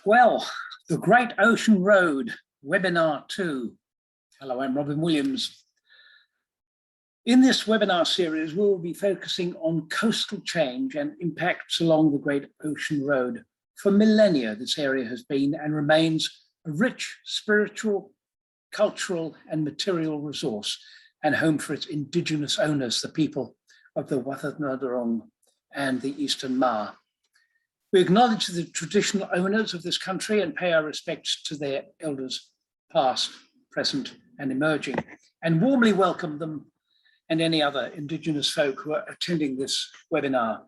Well, the Great Ocean Road, Webinar 2. Hello, I'm Robin Williams. In this webinar series, we will be focusing on coastal change and impacts along the Great Ocean Road. For millennia, this area has been and remains a rich spiritual, cultural and material resource and home for its indigenous owners, the people of the Wetlands and the Eastern Maar. We acknowledge the traditional owners of this country and pay our respects to their elders past, present and emerging, and warmly welcome them and any other Indigenous folk who are attending this webinar.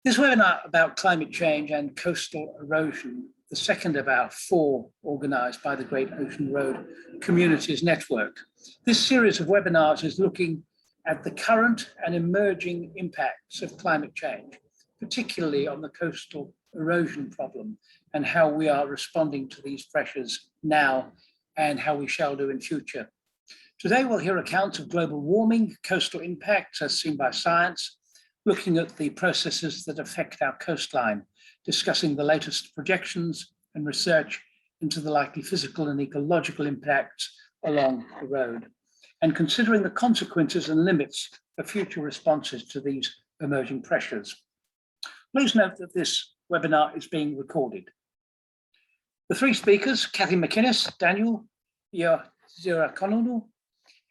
This webinar about climate change and coastal erosion, the second of our 4 organised by the Great Ocean Road Communities Network. This series of webinars is looking at the current and emerging impacts of climate change, particularly on the coastal erosion problem and how we are responding to these pressures now and how we shall do in future. Today we'll hear accounts of global warming, coastal impacts as seen by science, looking at the processes that affect our coastline, discussing the latest projections and research into the likely physical and ecological impacts along the road, and considering the consequences and limits of future responses to these emerging pressures. Please note that this webinar is being recorded. The 3 speakers, Kathleen McInnes, Daniel Ierodiaconou,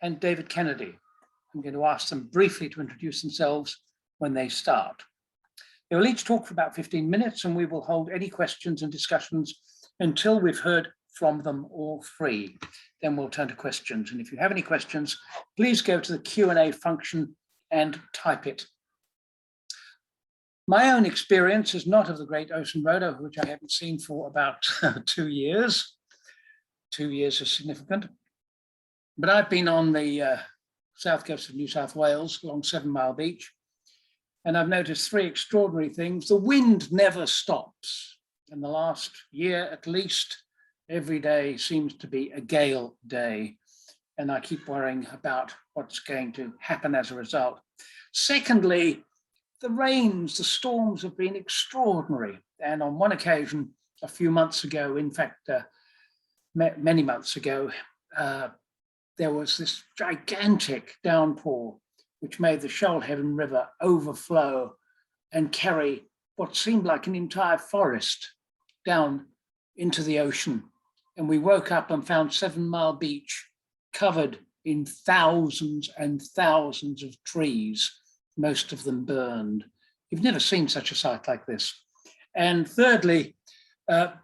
and David Kennedy. I'm going to ask them briefly to introduce themselves when they start. They will each talk for about 15 minutes and we will hold any questions and discussions until we've heard from them all 3. Then we'll turn to questions. And if you have any questions, please go to the Q&A function and type it. My own experience is not of the Great Ocean Road, which I haven't seen for about 2 years. 2 years is significant. But I've been on the south coast of New South Wales along 7 Mile Beach, and I've noticed 3 extraordinary things. The wind never stops. In the last year at least, every day seems to be a gale day, and I keep worrying about what's going to happen as a result. Secondly, the rains, the storms have been extraordinary. And on one occasion, a few months ago, in fact, many months ago, there was this gigantic downpour, which made the Shoalhaven River overflow and carry what seemed like an entire forest down into the ocean. And we woke up and found 7 Mile Beach covered in thousands and thousands of trees, most of them burned. You've never seen such a sight like this. And thirdly,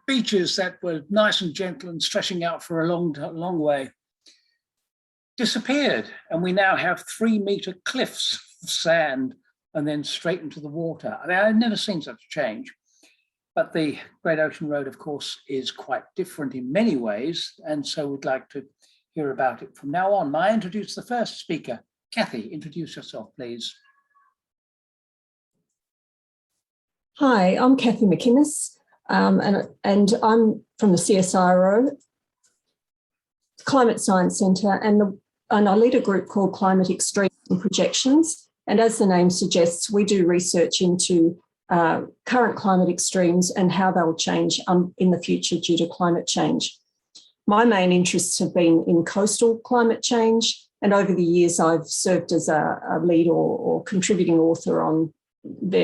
beaches that were nice and gentle and stretching out for a long way disappeared. And we now have 3-meter cliffs of sand and then straight into the water. I mean, I've never seen such a change. But the Great Ocean Road, of course, is quite different in many ways. And so we'd like to hear about it from now on. I introduce the first speaker. Kathy, introduce yourself, please. Hi, I'm Kathy McInnes, and I'm from the CSIRO Climate Science Centre, and I lead a group called Climate Extremes and Projections. And as the name suggests, we do research into current climate extremes and how they'll change in the future due to climate change. My main interests have been in coastal climate change, and over the years I've served as a lead or contributing author on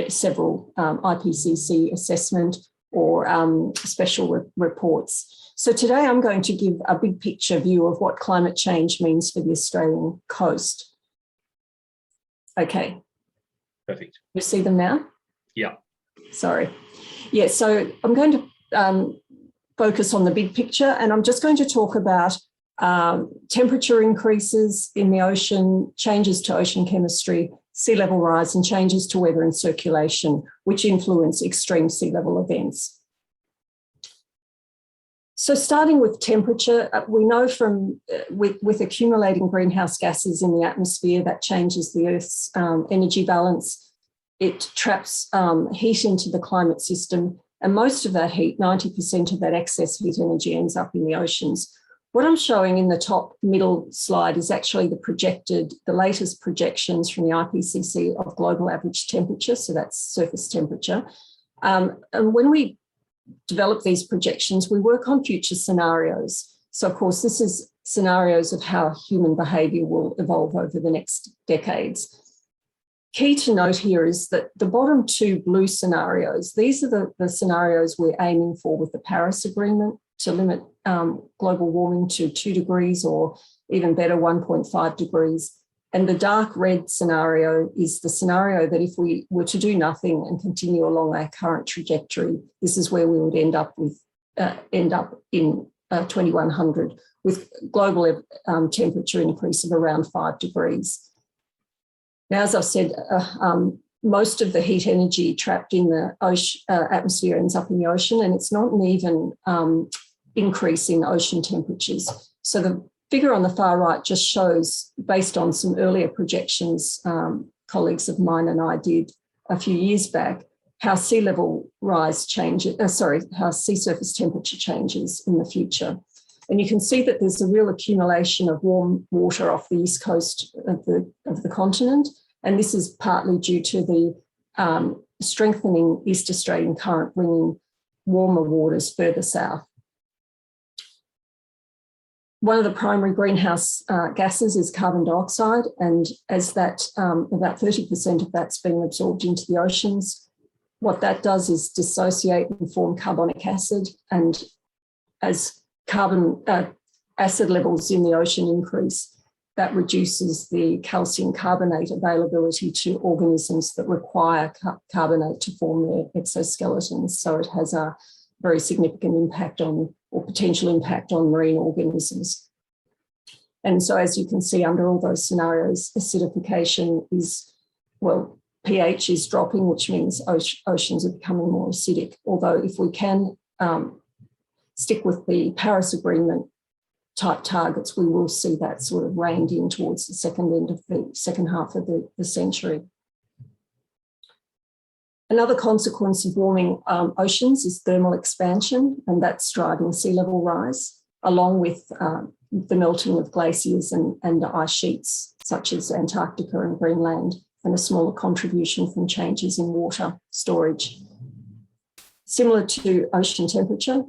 several IPCC assessment or special reports. So today I'm going to give a big picture view of what climate change means for the Australian coast. Okay. Perfect. You see them now? Yeah. Sorry. Yeah, so I'm going to focus on the big picture, and I'm just going to talk about temperature increases in the ocean, changes to ocean chemistry, sea level rise, and changes to weather and circulation, which influence extreme sea level events. So starting with temperature, we know from with accumulating greenhouse gases in the atmosphere that changes the Earth's energy balance. It traps heat into the climate system, and most of that heat, 90% of that excess heat energy, ends up in the oceans. What I'm showing in the top middle slide is actually the latest projections from the IPCC of global average temperature, so that's surface temperature. And when we develop these projections, we work on future scenarios. So of course, this is scenarios of how human behaviour will evolve over the next decades. Key to note here is that the bottom two blue scenarios, these are the scenarios we're aiming for with the Paris Agreement to limit global warming to 2 degrees or even better, 1.5 degrees. And the dark red scenario is the scenario that if we were to do nothing and continue along our current trajectory, this is where we would end up in 2100 with global temperature increase of around 5 degrees. Now, as I've said, most of the heat energy trapped in the atmosphere ends up in the ocean, and it's not an even increase in ocean temperatures. So the figure on the far right just shows, based on some earlier projections colleagues of mine and I did a few years back, how sea level rise changes, how sea surface temperature changes in the future. And you can see that there's a real accumulation of warm water off the east coast of the continent. And this is partly due to the strengthening East Australian current bringing warmer waters further south. One of the primary greenhouse gases is carbon dioxide, and as that about 30% of that's being absorbed into the oceans, what that does is dissociate and form carbonic acid, and as carbon acid levels in the ocean increase, that reduces the calcium carbonate availability to organisms that require carbonate to form their exoskeletons. So it has a very significant impact on, or potential impact on, marine organisms. And so as you can see under all those scenarios, acidification is, well, pH is dropping, which means oceans are becoming more acidic. Although if we can stick with the Paris Agreement type targets, we will see that sort of reined in towards the second half of the century. Another consequence of warming oceans is thermal expansion, and that's driving sea level rise, along with the melting of glaciers and ice sheets, such as Antarctica and Greenland, and a smaller contribution from changes in water storage. Similar to ocean temperature,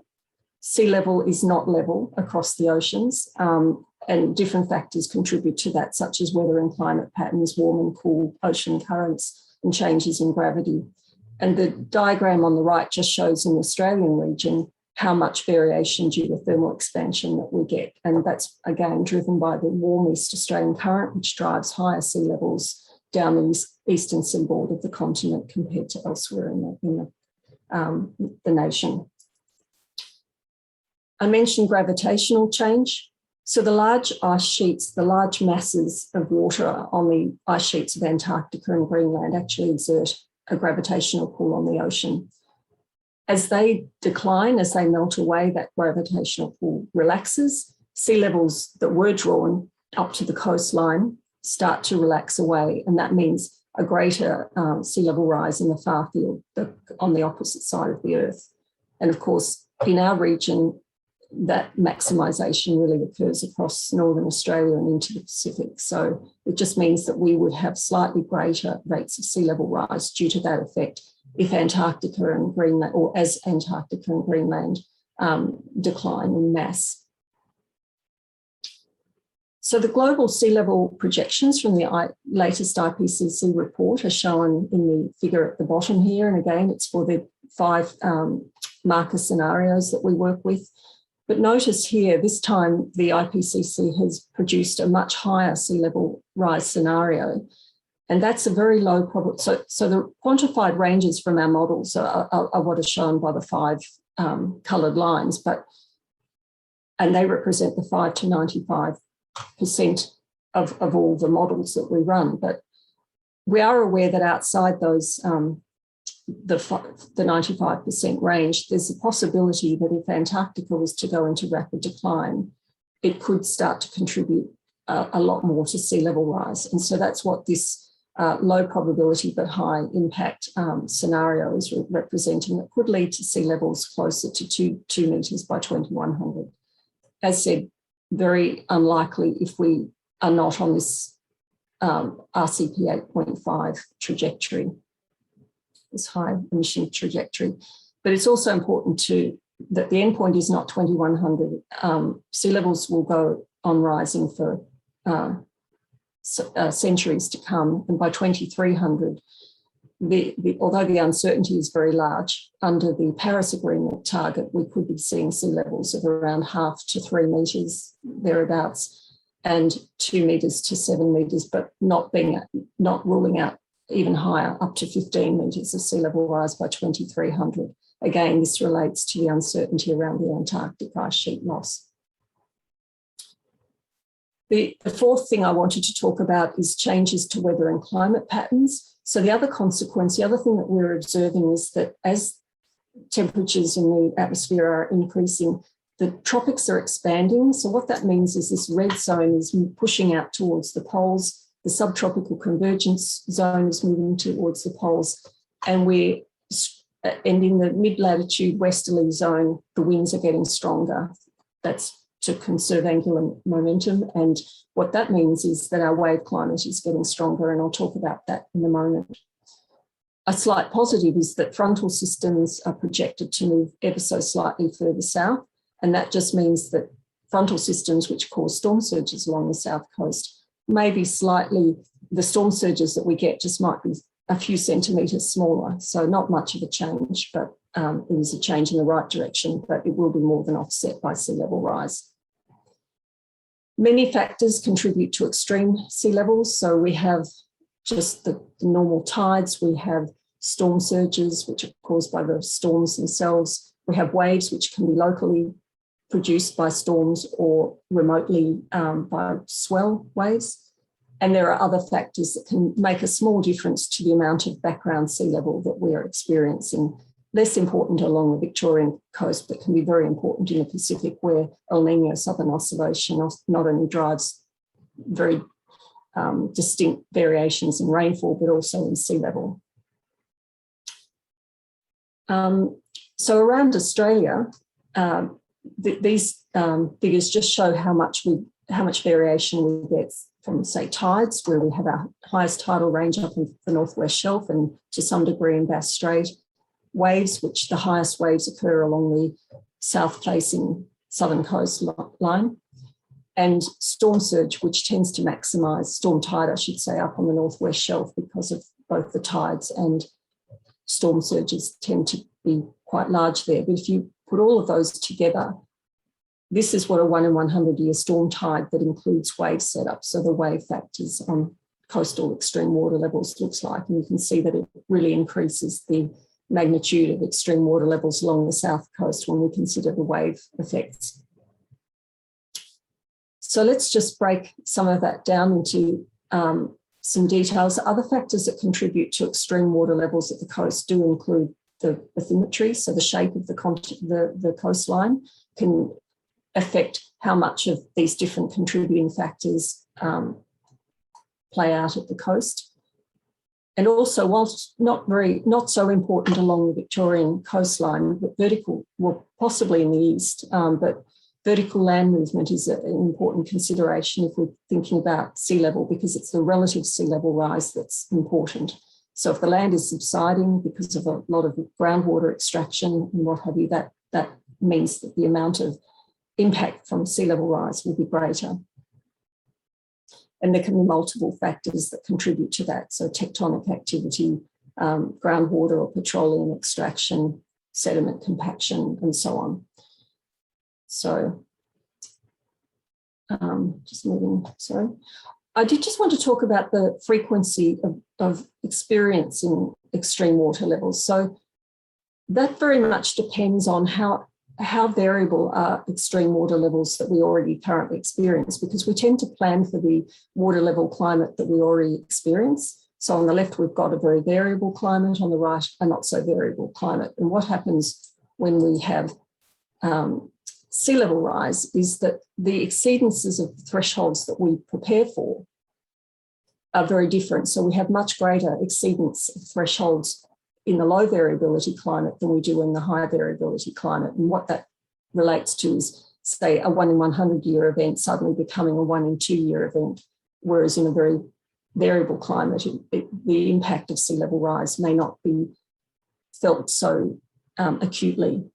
sea level is not level across the oceans, and different factors contribute to that, such as weather and climate patterns, warm and cool ocean currents, and changes in gravity. And the diagram on the right just shows in the Australian region how much variation due to thermal expansion that we get. And that's, again, driven by the warm East Australian current, which drives higher sea levels down the eastern seaboard of the continent compared to elsewhere in the nation. I mentioned gravitational change. So the large ice sheets, the large masses of water on the ice sheets of Antarctica and Greenland actually exert a gravitational pull on the ocean. As they decline, as they melt away, that gravitational pull relaxes. Sea levels that were drawn up to the coastline start to relax away, and that means a greater sea level rise in the far field on the opposite side of the Earth. And of course, in our region, that maximisation really occurs across Northern Australia and into the Pacific. So it just means that we would have slightly greater rates of sea level rise due to that effect if Antarctica and Greenland, or as Antarctica and Greenland decline in mass. So the global sea level projections from the latest IPCC report are shown in the figure at the bottom here. And again, it's for the 5 marker scenarios that we work with. But notice here, this time the IPCC has produced a much higher sea level rise scenario. And that's a very low probability. So the quantified ranges from our models are what are shown by the 5 coloured lines, and they represent the 5 to 95% of all the models that we run. But we are aware that outside those the 95% range, there's a possibility that if Antarctica was to go into rapid decline, it could start to contribute a lot more to sea level rise. And so that's what this low probability but high impact scenario is representing, that could lead to sea levels closer to 2 metres by 2100. As said, very unlikely if we are not on this RCP 8.5 trajectory, this high emission trajectory. But it's also important that the endpoint is not 2100. Sea levels will go on rising for centuries to come. And by 2300, although the uncertainty is very large, under the Paris Agreement target, we could be seeing sea levels of around 0.5 to 3 metres, thereabouts, and 2 metres to 7 metres, but not ruling out even higher, up to 15 metres of sea level rise by 2300. Again, this relates to the uncertainty around the Antarctic ice sheet loss. The fourth thing I wanted to talk about is changes to weather and climate patterns. So the other consequence, the other thing that we're observing is that as temperatures in the atmosphere are increasing, the tropics are expanding. So what that means is this red zone is pushing out towards the poles, the subtropical convergence zone is moving towards the poles, and in the mid-latitude westerly zone, the winds are getting stronger. That's to conserve angular momentum. And what that means is that our wave climate is getting stronger, and I'll talk about that in a moment. A slight positive is that frontal systems are projected to move ever so slightly further south, and that just means that frontal systems, which cause storm surges along the south coast, maybe slightly, the storm surges that we get just might be a few centimetres smaller. So not much of a change, but it is a change in the right direction, but it will be more than offset by sea level rise. Many factors contribute to extreme sea levels. So we have just the normal tides, we have storm surges, which are caused by the storms themselves. We have waves, which can be locally produced by storms or remotely by swell waves. And there are other factors that can make a small difference to the amount of background sea level that we are experiencing. Less important along the Victorian coast, but can be very important in the Pacific, where El Niño Southern Oscillation not only drives very distinct variations in rainfall, but also in sea level. So around Australia, these figures just show how much variation we get from, say, tides, where we have our highest tidal range up in the northwest shelf and to some degree in Bass Strait. Waves, which the highest waves occur along the south-facing southern coastline, and storm surge, which tends to maximise, storm tide, I should say, up on the northwest shelf because of both the tides and storm surges tend to be quite large there. But if you put all of those together, this is what a 1 in 100 year storm tide that includes wave setup, so the wave factors on coastal extreme water levels looks like. And you can see that it really increases the magnitude of extreme water levels along the south coast when we consider the wave effects. So let's just break some of that down into some details. Other factors that contribute to extreme water levels at the coast do include the bathymetry, so the shape of the coastline can affect how much of these different contributing factors play out at the coast. And also, whilst not so important along the Victorian coastline, but vertical, well, possibly in the east, but vertical land movement is an important consideration if we're thinking about sea level, because it's the relative sea level rise that's important. So if the land is subsiding because of a lot of groundwater extraction and what have you, that means that the amount of impact from sea level rise will be greater. And there can be multiple factors that contribute to that. So tectonic activity, groundwater or petroleum extraction, sediment compaction, and so on. So just moving, sorry. I did just want to talk about the frequency of experiencing extreme water levels. So that very much depends on how variable are extreme water levels that we already currently experience, because we tend to plan for the water level climate that we already experience. So on the left, we've got a very variable climate, on the right, a not so variable climate. And what happens when we have sea level rise is that the exceedances of thresholds that we prepare for are very different. So we have much greater exceedance of thresholds in the low variability climate than we do in the high variability climate. And what that relates to is, say, a 1 in 100 year event suddenly becoming a 1 in 2 year event, whereas in a very variable climate, the impact of sea level rise may not be felt so acutely.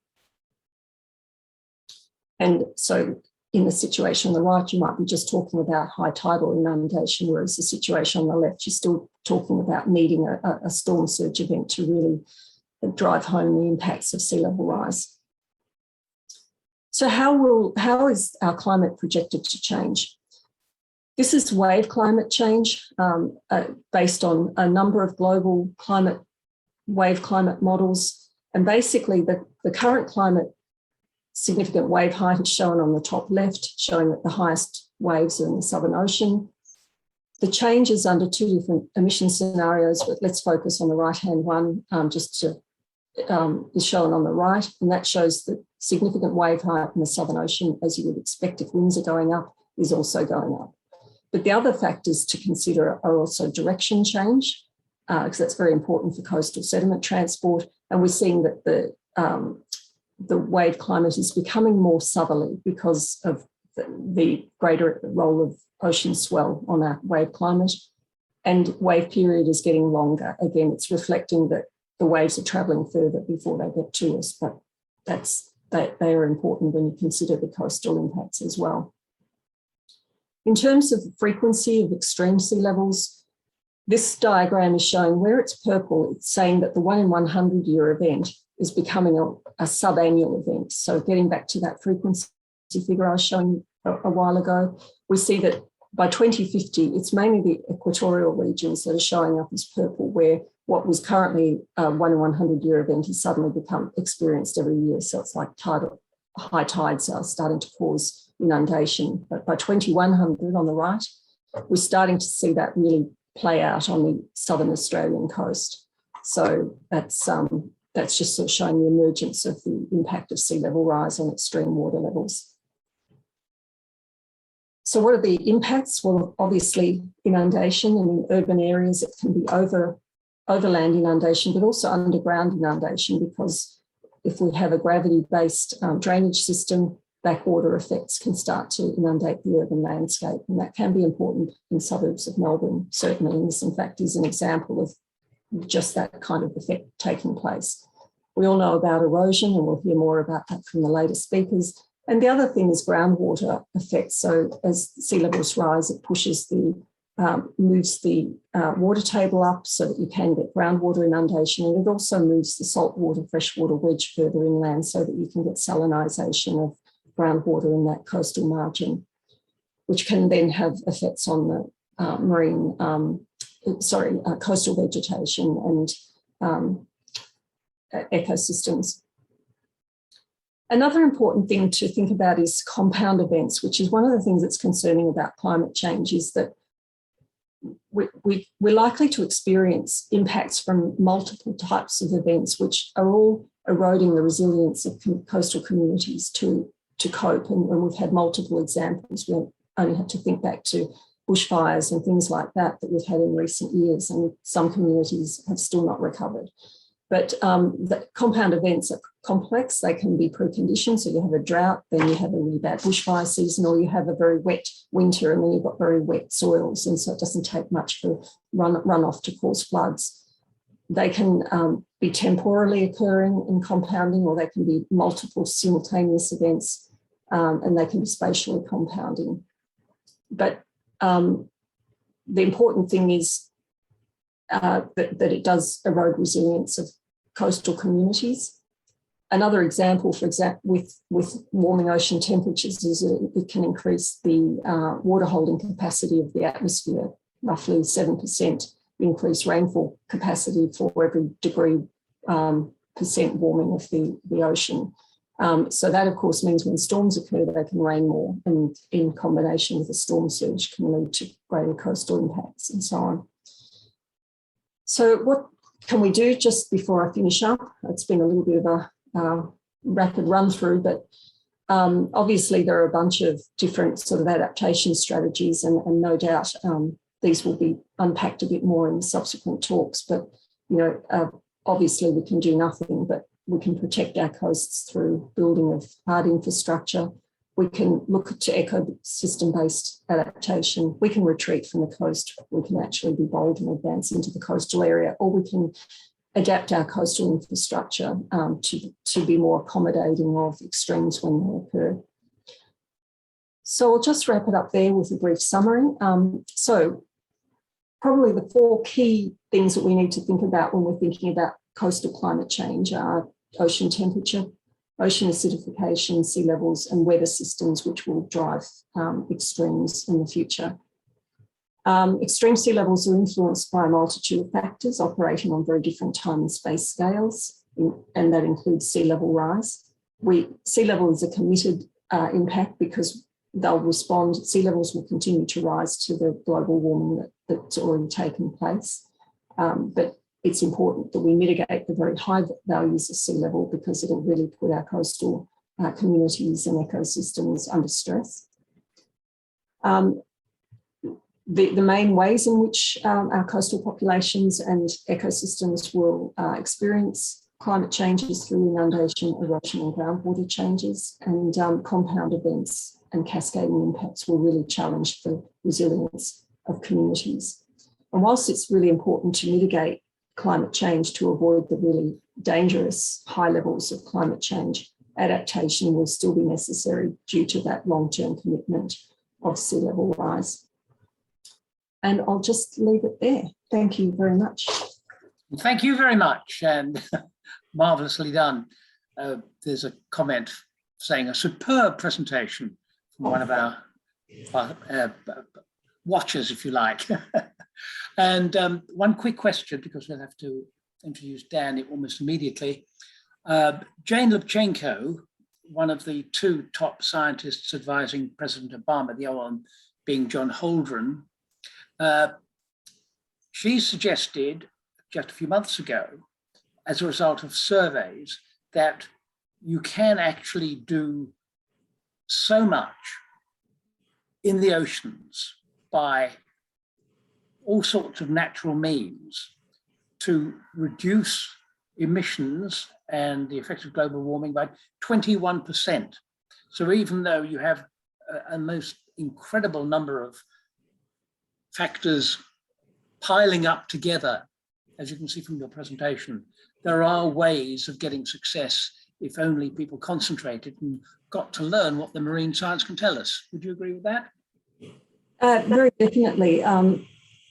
And so in the situation on the right, you might be just talking about high tidal inundation, whereas the situation on the left, you're still talking about needing a storm surge event to really drive home the impacts of sea level rise. So how is our climate projected to change? This is wave climate change based on a number of global wave climate models. And basically the current climate significant wave height is shown on the top left, showing that the highest waves are in the Southern Ocean. The changes under two different emission scenarios, but let's focus on the right-hand one, is shown on the right, and that shows that significant wave height in the Southern Ocean, as you would expect if winds are going up, is also going up. But the other factors to consider are also direction change, because that's very important for coastal sediment transport, and we're seeing that the wave climate is becoming more southerly because of the greater role of ocean swell on our wave climate, and wave period is getting longer. Again, it's reflecting that the waves are travelling further before they get to us, but they are important when you consider the coastal impacts as well. In terms of the frequency of extreme sea levels, this diagram is showing where it's purple, it's saying that the 1 in 100 year event is becoming a subannual event. So getting back to that frequency figure I was showing a while ago, we see that by 2050, it's mainly the equatorial regions that are showing up as purple, where what was currently a 1 in 100 year event has suddenly become experienced every year. So it's like high tides are starting to cause inundation. But by 2100 on the right, we're starting to see that really play out on the southern Australian coast. So that's just sort of showing the emergence of the impact of sea level rise on extreme water levels. So what are the impacts? Well, obviously inundation, and in urban areas it can be overland inundation, but also underground inundation, because if we have a gravity-based drainage system, backwater effects can start to inundate the urban landscape, and that can be important in suburbs of Melbourne, certainly. And this, in fact, is an example of just that kind of effect taking place. We all know about erosion, and we'll hear more about that from the later speakers. And the other thing is groundwater effects. So as sea levels rise, it pushes moves the water table up so that you can get groundwater inundation, and it also moves the saltwater, freshwater wedge further inland so that you can get salinisation of groundwater in that coastal margin, which can then have effects on the coastal vegetation and ecosystems. Another important thing to think about is compound events, which is one of the things that's concerning about climate change, is that we're likely to experience impacts from multiple types of events, which are all eroding the resilience of coastal communities to cope. And we've had multiple examples. We only have to think back to bushfires and things like that we've had in recent years, and some communities have still not recovered. But the compound events are complex. They can be preconditioned. So you have a drought, then you have a really bad bushfire season, or you have a very wet winter and then you've got very wet soils. And so it doesn't take much for runoff to cause floods. They can be temporally occurring in compounding, or they can be multiple simultaneous events, and they can be spatially compounding. But the important thing is that it does erode resilience of coastal communities. Another example, with warming ocean temperatures, is it can increase the water holding capacity of the atmosphere, roughly 7% increased rainfall capacity for every degree percent warming of the ocean. So that, of course, means when storms occur, they can rain more, and in combination with a storm surge can lead to greater coastal impacts and so on. So what can we do just before I finish up? It's been a little bit of a rapid run through, but obviously there are a bunch of different sort of adaptation strategies, and no doubt these will be unpacked a bit more in subsequent talks. But obviously we can do nothing, but we can protect our coasts through building of hard infrastructure. We can look to ecosystem-based adaptation. We can retreat from the coast. We can actually be bold and advance into the coastal area, or we can adapt our coastal infrastructure to be more accommodating of extremes when they occur. So I'll just wrap it up there with a brief summary. So probably the 4 key things that we need to think about when we're thinking about coastal climate change are ocean temperature, ocean acidification, sea levels, and weather systems, which will drive extremes in the future. Extreme sea levels are influenced by a multitude of factors operating on very different time and space scales, and that includes sea level rise. Sea level is a committed impact because they'll respond, sea levels will continue to rise to the global warming that's already taken place. But it's important that we mitigate the very high values of sea level because it'll really put our coastal communities and ecosystems under stress. The main ways in which our coastal populations and ecosystems will experience climate changes through inundation, erosion and groundwater changes, and compound events and cascading impacts will really challenge the resilience of communities. And whilst it's really important to mitigate climate change to avoid the really dangerous high levels of climate change, adaptation will still be necessary due to that long-term commitment of sea level rise. And I'll just leave it there. Thank you very much. Thank you very much, and marvellously done. There's a comment saying a superb presentation from one of our watchers, if you like. And one quick question, because we'll have to introduce Dan almost immediately. Jane Lubchenco, one of the 2 top scientists advising President Obama, the other one being John Holdren, she suggested just a few months ago, as a result of surveys, that you can actually do so much in the oceans by all sorts of natural means to reduce emissions and the effects of global warming by 21%. So even though you have a most incredible number of factors piling up together, as you can see from your presentation, there are ways of getting success if only people concentrated and got to learn what the marine science can tell us. Would you agree with that? Very definitely.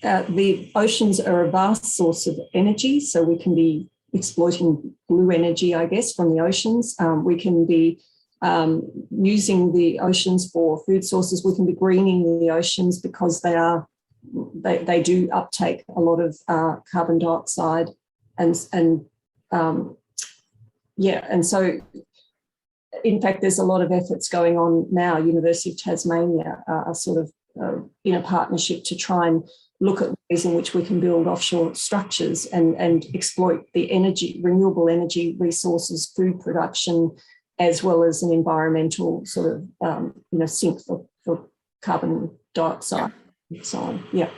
The oceans are a vast source of energy, so we can be exploiting blue energy, I guess, from the oceans. We can be using the oceans for food sources. We can be greening the oceans because they do uptake a lot of carbon dioxide, and so in fact there's a lot of efforts going on now. University of Tasmania are sort of in a partnership to try and look at ways in which we can build offshore structures and exploit the energy, renewable energy resources, food production, as well as an environmental sort of sink for carbon dioxide. Yeah. So on. Yeah.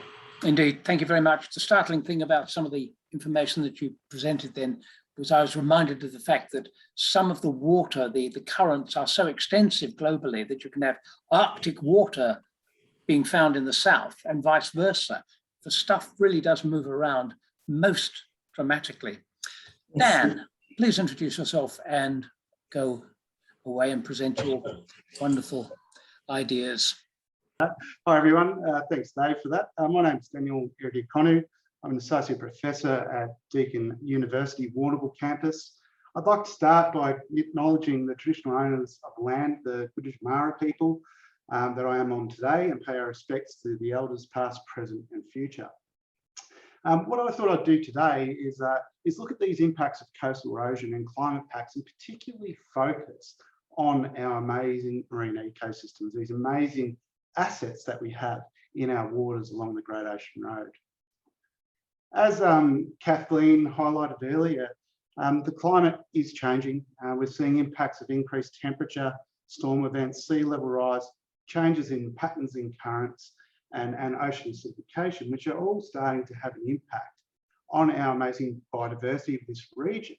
Indeed. Thank you very much. The startling thing about some of the information that you presented then was I was reminded of the fact that some of the water, the currents are so extensive globally that you can have Arctic water being found in the south and vice versa. The stuff really does move around most dramatically. Yes. Dan, please introduce yourself and go away and present your wonderful ideas. Hi everyone, thanks Dave for that. My name is Daniel Ierodiaconou. I'm an Associate Professor at Deakin University Warrnambool campus. I'd like to start by acknowledging the traditional owners of the land, the Gunditjmara people that I am on today, and pay our respects to the elders past, present and future. What I thought I'd do today is look at these impacts of coastal erosion and climate packs, and particularly focus on our amazing marine ecosystems, these amazing assets that we have in our waters along the Great Ocean Road. As Kathleen highlighted earlier, the climate is changing. We're seeing impacts of increased temperature, storm events, sea level rise, changes in patterns in currents, and ocean acidification, which are all starting to have an impact on our amazing biodiversity of this region,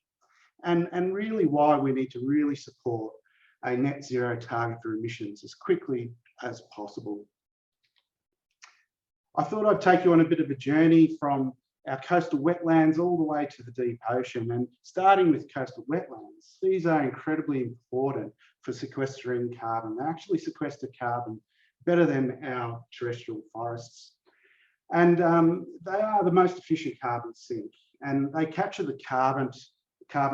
and really why we need to really support a net zero target for emissions as quickly as possible. I thought I'd take you on a bit of a journey from our coastal wetlands all the way to the deep ocean. And starting with coastal wetlands, these are incredibly important for sequestering carbon. They actually sequester carbon better than our terrestrial forests. And they are the most efficient carbon sink. And they capture the carbon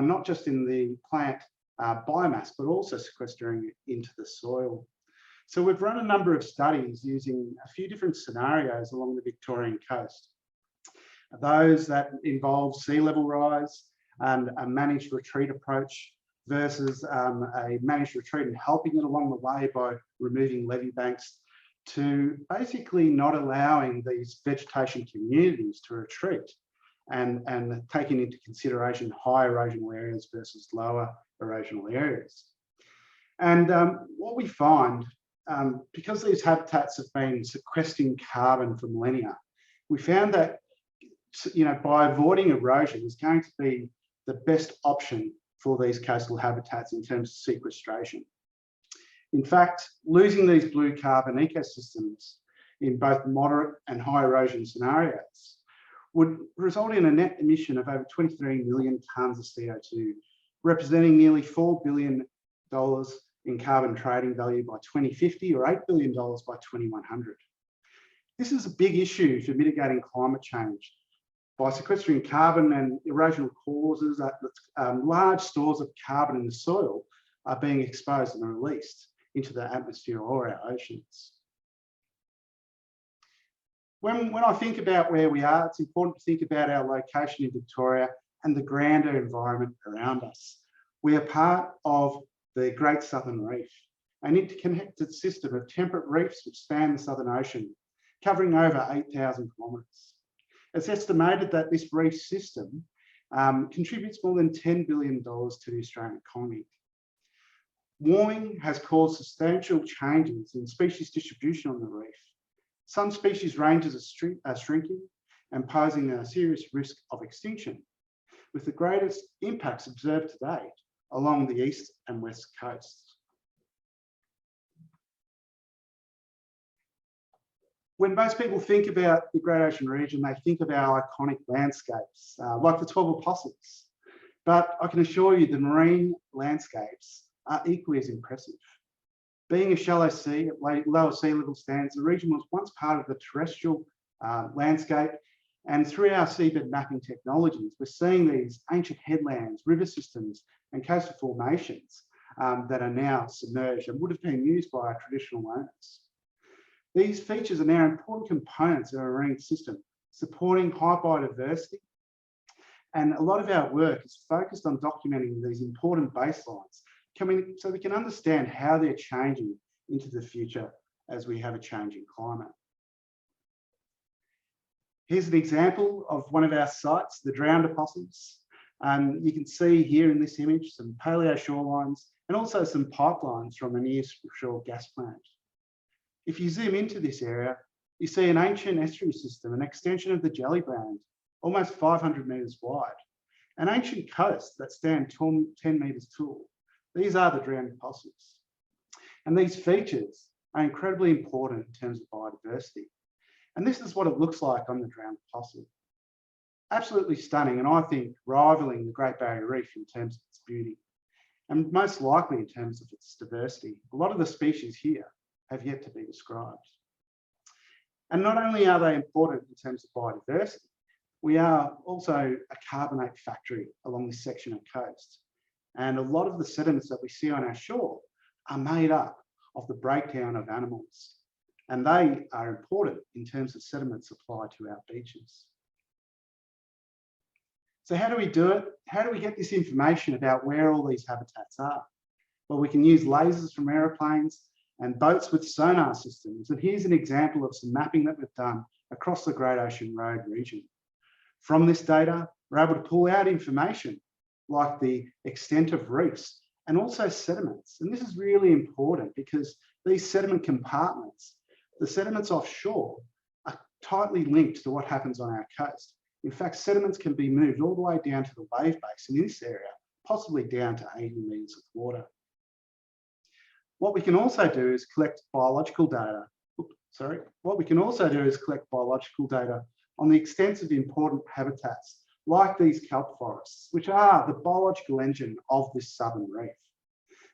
not just in the plant biomass, but also sequestering it into the soil. So we've run a number of studies using a few different scenarios along the Victorian coast. Those that involve sea level rise and a managed retreat approach versus a managed retreat and helping it along the way by removing levee banks, to basically not allowing these vegetation communities to retreat and taking into consideration high erosional areas versus lower erosional areas. And what we find, because these habitats have been sequestering carbon for millennia, we found that by avoiding erosion is going to be the best option for these coastal habitats in terms of sequestration. In fact, losing these blue carbon ecosystems in both moderate and high erosion scenarios would result in a net emission of over 23 million tonnes of CO2, representing nearly $4 billion in carbon trading value by 2050 or $8 billion by 2100. This is a big issue for mitigating climate change. By sequestering carbon and erosional causes, large stores of carbon in the soil are being exposed and released into the atmosphere or our oceans. When I think about where we are, it's important to think about our location in Victoria and the grander environment around us. We are part of the Great Southern Reef, an interconnected system of temperate reefs which span the Southern Ocean, covering over 8,000 kilometres. It's estimated that this reef system contributes more than $10 billion to the Australian economy. Warming has caused substantial changes in species distribution on the reef. Some species ranges are shrinking and posing a serious risk of extinction, with the greatest impacts observed to date along the east and west coasts. When most people think about the Great Ocean region, they think of our iconic landscapes, like the 12 Apostles. But I can assure you the marine landscapes are equally as impressive. Being a shallow sea at lower sea level stands, the region was once part of the terrestrial landscape, and through our seabed mapping technologies, we're seeing these ancient headlands, river systems, and coastal formations that are now submerged and would have been used by our traditional owners. These features are now important components of our marine system, supporting high biodiversity. And a lot of our work is focused on documenting these important baselines, so we can understand how they're changing into the future as we have a changing climate. Here's an example of one of our sites, the Drowned Apostles. You can see here in this image some paleo shorelines and also some pipelines from a near-shore gas plant. If you zoom into this area, you see an ancient estuary system, an extension of the Jellybrand, almost 500 metres wide, an ancient coast that stand 10 metres tall. These are the Drowned Apostles. And these features are incredibly important in terms of biodiversity. And this is what it looks like on the Drowned Apostle. Absolutely stunning, and I think rivaling the Great Barrier Reef in terms of its beauty, and most likely in terms of its diversity. A lot of the species here have yet to be described. And not only are they important in terms of biodiversity, we are also a carbonate factory along this section of coast. And a lot of the sediments that we see on our shore are made up of the breakdown of animals. And they are important in terms of sediment supply to our beaches. So how do we do it? How do we get this information about where all these habitats are? Well, we can use lasers from aeroplanes and boats with sonar systems. And here's an example of some mapping that we've done across the Great Ocean Road region. From this data, we're able to pull out information like the extent of reefs and also sediments. And this is really important because these sediment compartments, the sediments offshore, are tightly linked to what happens on our coast. In fact, sediments can be moved all the way down to the wave basin in this area, possibly down to 80 metres of water. What we can also do is collect biological data. What we can also do is collect biological data on the extensive important habitats like these kelp forests, which are the biological engine of this southern reef.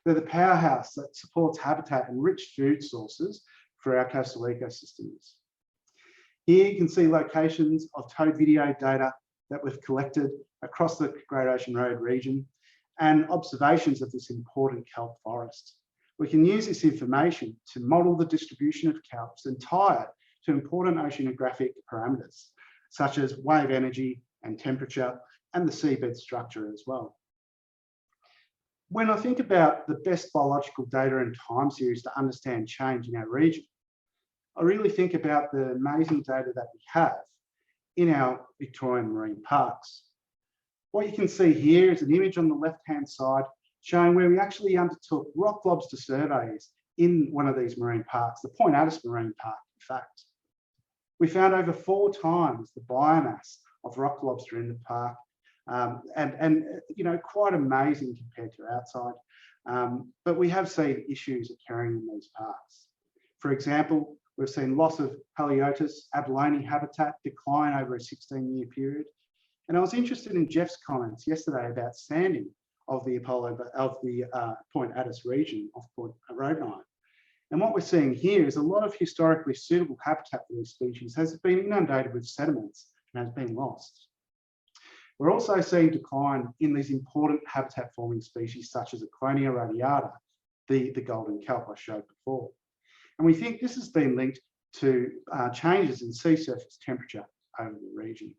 They're the powerhouse that supports habitat and rich food sources for our coastal ecosystems. Here you can see locations of tow video data that we've collected across the Great Ocean Road region and observations of this important kelp forest. We can use this information to model the distribution of kelps and tie it to important oceanographic parameters, such as wave energy and temperature and the seabed structure as well. When I think about the best biological data and time series to understand change in our region, I really think about the amazing data that we have in our Victorian marine parks. What you can see here is an image on the left-hand side showing where we actually undertook rock lobster surveys in one of these marine parks, the Point Addis Marine Park, in fact. We found over 4 times the biomass of rock lobster in the park, and you know, quite amazing compared to outside. But we have seen issues occurring in these parks. For example, we've seen loss of Haliotis abalone habitat decline over a 16-year period. And I was interested in Jeff's comments yesterday about sanding of the Point Addis region off Point Erosional. And what we're seeing here is a lot of historically suitable habitat for these species has been inundated with sediments and has been lost. We're also seeing decline in these important habitat forming species such as Eclonia radiata, the golden kelp I showed before. And we think this has been linked to changes in sea surface temperature over the region.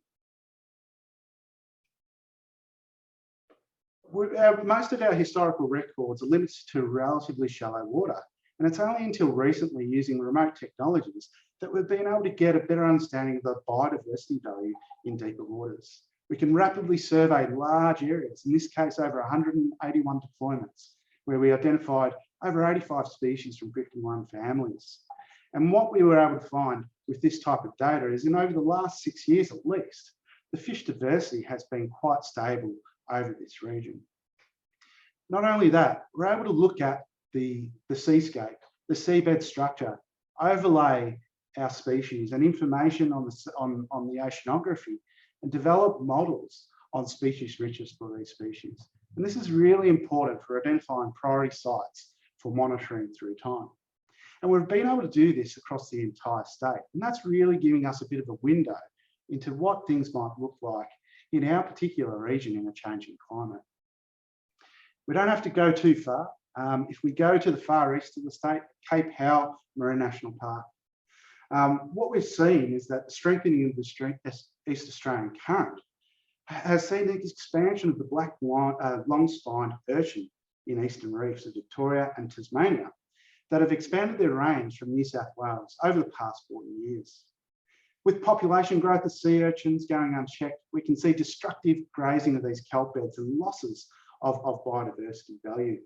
Most of our historical records are limited to relatively shallow water, and it's only until recently, using remote technologies, that we've been able to get a better understanding of the biodiversity value in deeper waters. We can rapidly survey large areas, in this case over 181 deployments, where we identified over 85 species from 51 families. And what we were able to find with this type of data is in over the last 6 years at least, the fish diversity has been quite stable over this region. Not only that, we're able to look at the seascape, the seabed structure, overlay our species and information on the oceanography, and develop models on species richness for these species. And this is really important for identifying priority sites for monitoring through time. And we've been able to do this across the entire state. And that's really giving us a bit of a window into what things might look like in our particular region in a changing climate. We don't have to go too far. If we go to the far east of the state, Cape Howe Marine National Park, what we've seen is that the strengthening of the East Australian current has seen the expansion of the black long-spined urchin in eastern reefs of Victoria and Tasmania that have expanded their range from New South Wales over the past 40 years. With population growth of sea urchins going unchecked, we can see destructive grazing of these kelp beds and losses of biodiversity value.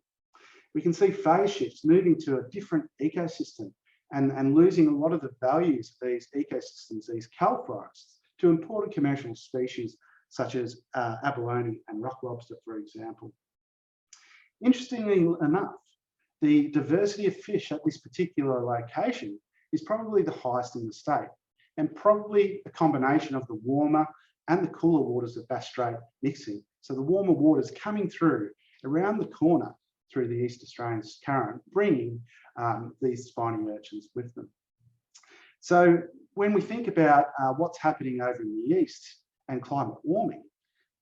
We can see phase shifts moving to a different ecosystem and losing a lot of the values of these ecosystems, these kelp forests, to important commercial species such as abalone and rock lobster, for example. Interestingly enough, the diversity of fish at this particular location is probably the highest in the state, and probably a combination of the warmer and the cooler waters of Bass Strait mixing. So the warmer waters coming through around the corner through the East Australian current, bringing these spiny urchins with them. So when we think about what's happening over in the east and climate warming,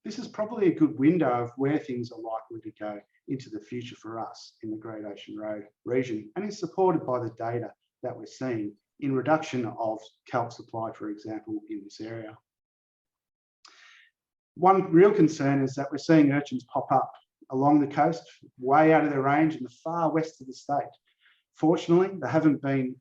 this is probably a good window of where things are likely to go into the future for us in the Great Ocean Road region, and is supported by the data that we're seeing in reduction of kelp supply, for example, in this area. One real concern is that we're seeing urchins pop up along the coast, way out of their range in the far west of the state. Fortunately, they haven't been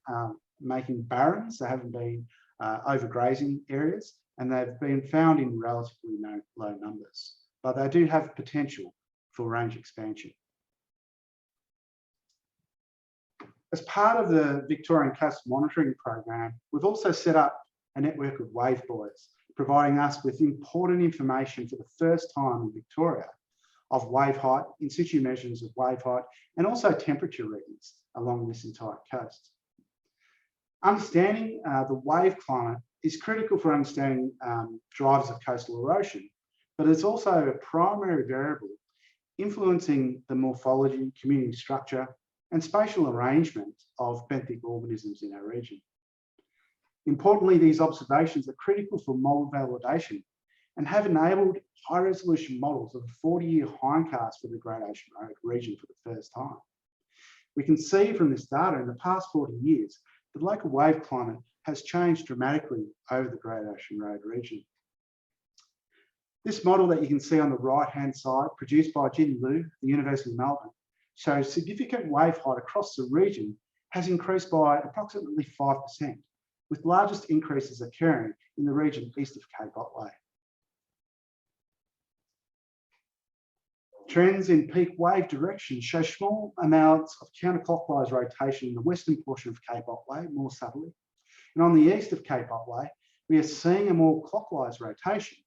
making barrens, they haven't been overgrazing areas, and they've been found in relatively low numbers, but they do have potential for range expansion. As part of the Victorian Coast Monitoring Program, we've also set up a network of wave buoys, providing us with important information for the first time in Victoria of wave height, in situ measures of wave height, and also temperature readings along this entire coast. Understanding the wave climate is critical for understanding drivers of coastal erosion, but it's also a primary variable influencing the morphology, community structure, and spatial arrangement of benthic organisms in our region. Importantly, these observations are critical for model validation and have enabled high-resolution models of a 40-year hindcast for the Great Ocean Road region for the first time. We can see from this data in the past 40 years, the local wave climate has changed dramatically over the Great Ocean Road region. This model that you can see on the right-hand side, produced by Jin Liu, the University of Melbourne, shows significant wave height across the region has increased by approximately 5%, with largest increases occurring in the region east of Cape Otway. Trends in peak wave direction show small amounts of counterclockwise rotation in the western portion of Cape Otway, more subtly. And on the east of Cape Otway, we are seeing a more clockwise rotation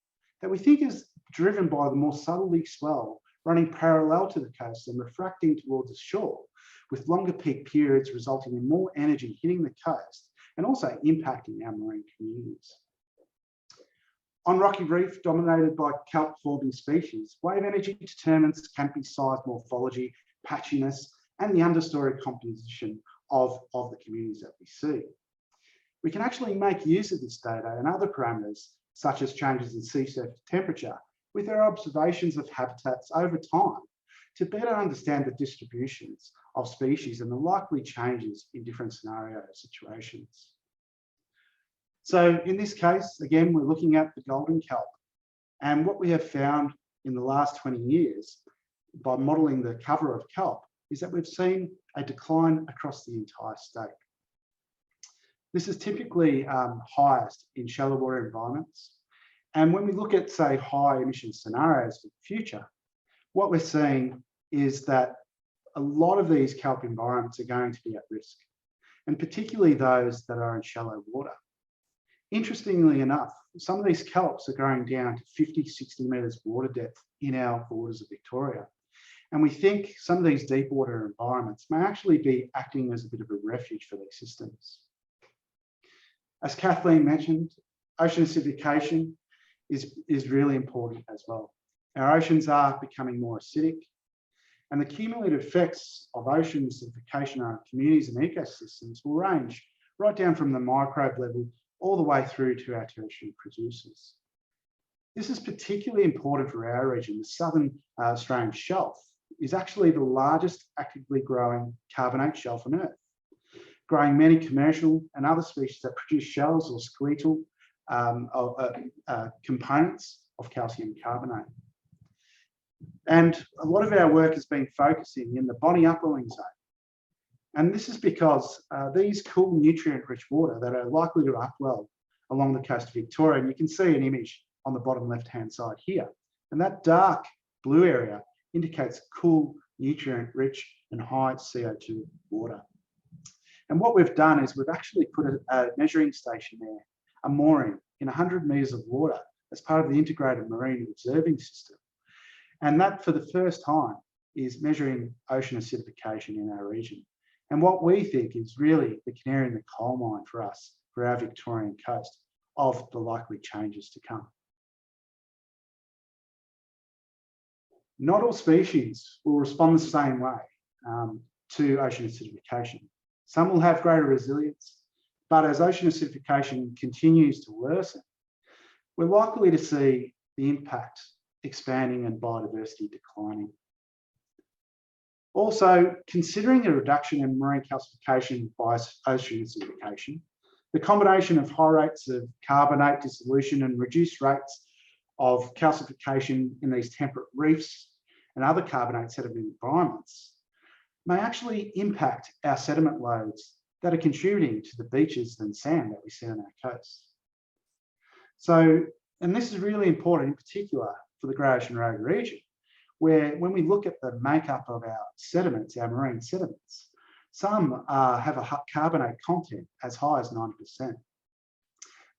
that we think is driven by the more southerly swell running parallel to the coast and refracting towards the shore, with longer peak periods resulting in more energy hitting the coast and also impacting our marine communities. On rocky reef dominated by kelp forming species, wave energy determines canopy size, morphology, patchiness, and the understory composition of the communities that we see. We can actually make use of this data and other parameters, such as changes in sea surface temperature, with our observations of habitats over time to better understand the distributions of species and the likely changes in different scenario situations. So in this case, again, we're looking at the golden kelp. And what we have found in the last 20 years by modelling the cover of kelp is that we've seen a decline across the entire state. This is typically highest in shallow water environments. And when we look at, say, high emission scenarios for the future, what we're seeing is that a lot of these kelp environments are going to be at risk, and particularly those that are in shallow water. Interestingly enough, some of these kelps are going down to 50, 60 metres water depth in our borders of Victoria. And we think some of these deep water environments may actually be acting as a bit of a refuge for these systems. As Kathleen mentioned, ocean acidification is really important as well. Our oceans are becoming more acidic, and the cumulative effects of ocean acidification on communities and ecosystems will range right down from the microbe level all the way through to our tertiary producers. This is particularly important for our region. The southern Australian shelf is actually the largest actively growing carbonate shelf on Earth, growing many commercial and other species that produce shells or skeletal components of calcium carbonate. And a lot of our work has been focusing in the Bonnie upwelling zone. And this is because these cool nutrient-rich water that are likely to upwell along the coast of Victoria, and you can see an image on the bottom left-hand side here. And that dark blue area indicates cool, nutrient-rich and high CO2 water. And what we've done is we've actually put a measuring station there, a mooring in 100 metres of water as part of the integrated marine observing system. And that, for the first time, is measuring ocean acidification in our region. And what we think is really the canary in the coal mine for us, for our Victorian coast, of the likely changes to come. Not all species will respond the same way to ocean acidification. Some will have greater resilience, but as ocean acidification continues to worsen, we're likely to see the impact expanding and biodiversity declining. Also, considering the reduction in marine calcification by ocean acidification, the combination of high rates of carbonate dissolution and reduced rates of calcification in these temperate reefs and other carbonate sediment environments may actually impact our sediment loads that are contributing to the beaches and sand that we see on our coast. So, and this is really important in particular for the Great Ocean Road region, where when we look at the makeup of our sediments, our marine sediments, some have a carbonate content as high as 90%.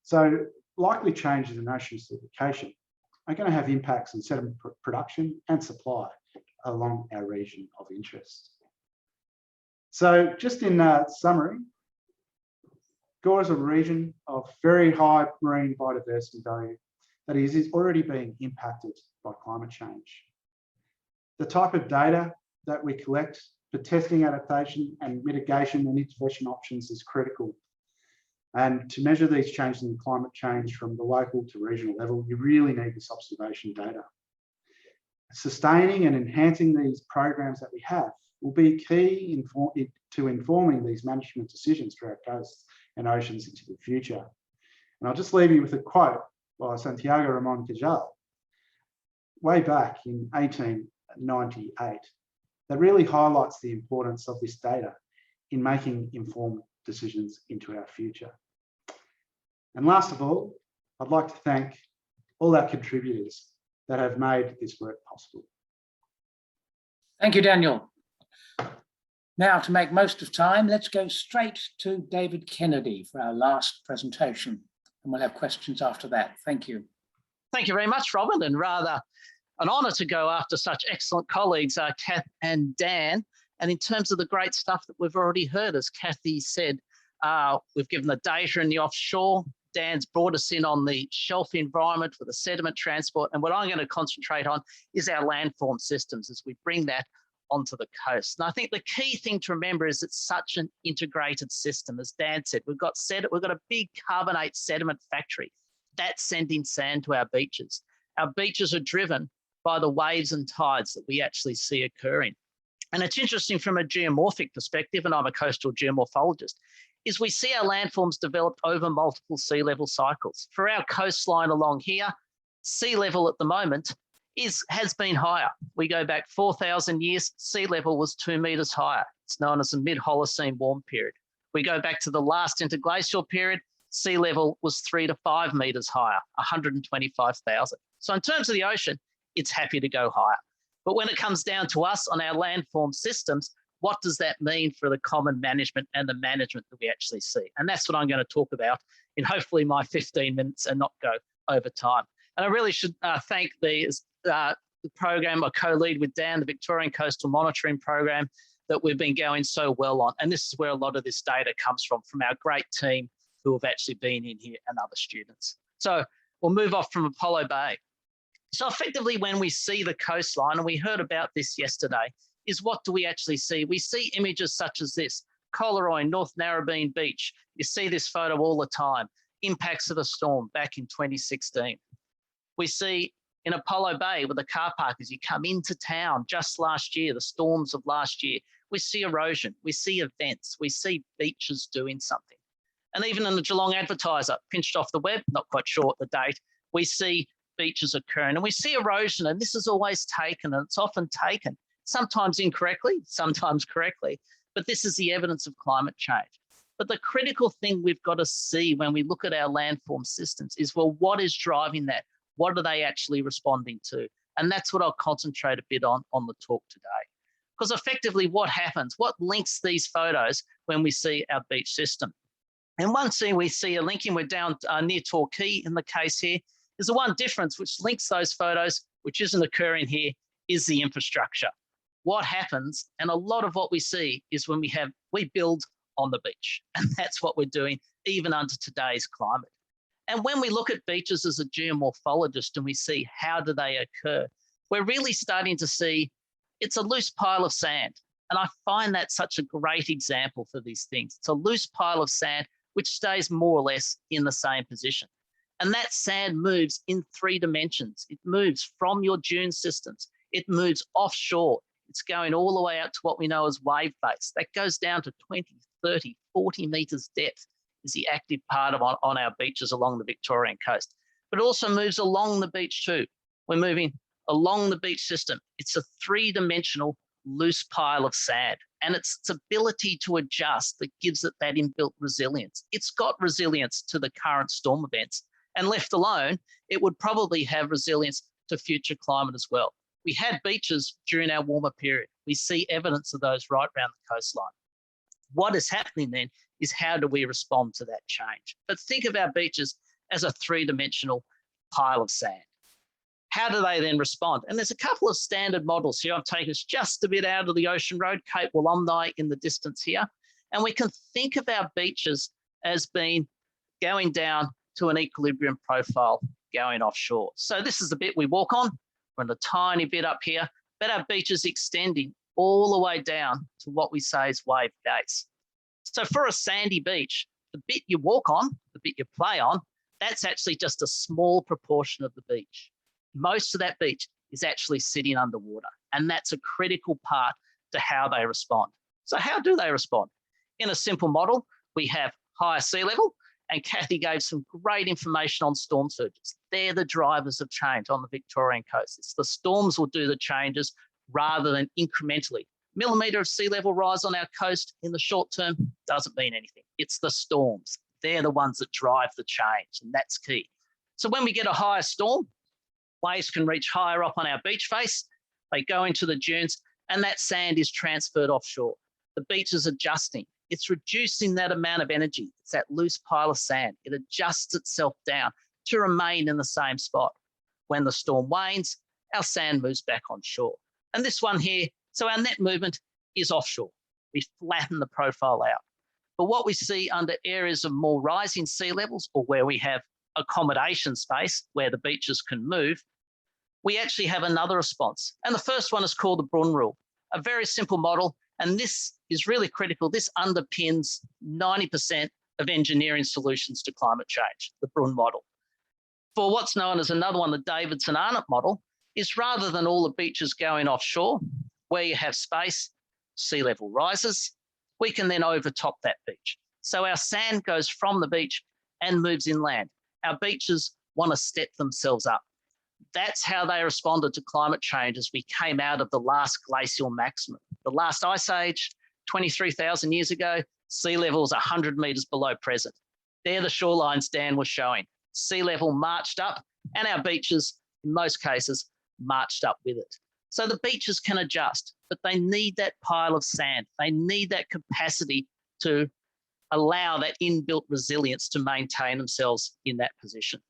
So likely changes in ocean acidification are going to have impacts on sediment production and supply along our region of interest. So just in summary, Gore is a region of very high marine biodiversity value that is already being impacted by climate change. The type of data that we collect for testing adaptation and mitigation and intervention options is critical. And to measure these changes in climate change from the local to regional level, you really need this observation data. Sustaining and enhancing these programs that we have will be key to informing these management decisions for our coasts and oceans into the future. And I'll just leave you with a quote by Santiago Ramon Cajal, way back in 1898, that really highlights the importance of this data in making informed decisions into our future. And last of all, I'd like to thank all our contributors that have made this work possible. Thank you, Daniel. Now, to make most of time, let's go straight to David Kennedy for our last presentation, and we'll have questions after that. Thank you. Thank you very much, Robin, and rather an honour to go after such excellent colleagues, Kath and Dan. And in terms of the great stuff that we've already heard, as Kathy said, we've given the data in the offshore. Dan's brought us in on the shelf environment for the sediment transport. And what I'm going to concentrate on is our landform systems as we bring that onto the coast. And I think the key thing to remember is it's such an integrated system. As Dan said, we've got a big carbonate sediment factory that's sending sand to our beaches. Our beaches are driven by the waves and tides that we actually see occurring. And it's interesting from a geomorphic perspective, and I'm a coastal geomorphologist, is we see our landforms developed over multiple sea level cycles. For our coastline along here, sea level at the moment has been higher. We go back 4,000 years, sea level was 2 metres higher. It's known as the mid-Holocene warm period. We go back to the last interglacial period, sea level was 3 to 5 metres higher, 125,000. So in terms of the ocean, it's happy to go higher. But when it comes down to us on our landform systems, what does that mean for the common management and the management that we actually see? And that's what I'm going to talk about in hopefully my 15 minutes and not go over time. And I really should thank the program I co-lead with Dan, the Victorian Coastal Monitoring Program, that we've been going so well on. And this is where a lot of this data comes from our great team who have actually been in here and other students. So we'll move off from Apollo Bay. So effectively, when we see the coastline, and we heard about this yesterday, is what do we actually see? We see images such as this, Collaroy, North Narrabeen Beach. You see this photo all the time, impacts of a storm back in 2016. We see in Apollo Bay with the car park as you come into town just last year, the storms of last year, we see erosion, we see events, we see beaches doing something. And even in the Geelong Advertiser, pinched off the web, not quite sure what the date, we see beaches occurring and we see erosion, and this is always taken, and it's often taken, sometimes incorrectly, sometimes correctly, but this is the evidence of climate change. But the critical thing we've got to see when we look at our landform systems is, well, what is driving that? What are they actually responding to? And that's what I'll concentrate a bit on the talk today. Because effectively what happens, what links these photos when we see our beach system? And one thing we see a linking, we're down near Torquay in the case here, is the one difference which links those photos, which isn't occurring here, is the infrastructure. What happens, and a lot of what we see is when we build on the beach, and that's what we're doing even under today's climate. And when we look at beaches as a geomorphologist and we see how do they occur, we're really starting to see it's a loose pile of sand. And I find that such a great example for these things. It's a loose pile of sand which stays more or less in the same position. And that sand moves in 3 dimensions. It moves from your dune systems. It moves offshore. It's going all the way out to what we know as wave base. That goes down to 20, 30, 40 metres depth is the active part of on our beaches along the Victorian coast. But it also moves along the beach too. We're moving along the beach system. It's a 3-dimensional loose pile of sand, and it's its ability to adjust that gives it that inbuilt resilience. It's got resilience to the current storm events, and left alone, it would probably have resilience to future climate as well. We had beaches during our warmer period. We see evidence of those right around the coastline. What is happening then is how do we respond to that change? But think of our beaches as a 3-dimensional pile of sand. How do they then respond? And there's a couple of standard models here. I've taken us just a bit out of the ocean road, Cape Walumni in the distance here. And we can think of our beaches as being going down to an equilibrium profile going offshore. So this is the bit we walk on. We're on a tiny bit up here, but our beach is extending all the way down to what we say is wave gates. So for a sandy beach, the bit you walk on, the bit you play on, that's actually just a small proportion of the beach. Most of that beach is actually sitting underwater, and that's a critical part to how they respond. So how do they respond? In a simple model, we have higher sea level, and Kathy gave some great information on storm surges. They're the drivers of change on the Victorian coast. It's the storms will do the changes rather than incrementally. Millimetre of sea level rise on our coast in the short term doesn't mean anything. It's the storms. They're the ones that drive the change, and that's key. So when we get a higher storm, waves can reach higher up on our beach face. They go into the dunes, and that sand is transferred offshore. The beach is adjusting. It's reducing that amount of energy. It's that loose pile of sand. It adjusts itself down to remain in the same spot. When the storm wanes, our sand moves back on shore. And this one here, so our net movement is offshore. We flatten the profile out. But what we see under areas of more rising sea levels, or where we have accommodation space where the beaches can move, we actually have another response. And the first one is called the Braun Rule, a very simple model. And this is really critical. This underpins 90% of engineering solutions to climate change, the Braun model. For what's known as another one, the Davidson-Arnott model, is rather than all the beaches going offshore, where you have space, sea level rises, we can then overtop that beach. So our sand goes from the beach and moves inland. Our beaches want to step themselves up. That's how they responded to climate change as we came out of the last glacial maximum. The last ice age, 23,000 years ago, sea level is 100 metres below present. They're the shorelines Dan was showing. Sea level marched up, and our beaches, in most cases, marched up with it. So the beaches can adjust, but they need that pile of sand. They need that capacity to allow that inbuilt resilience to maintain themselves in that position.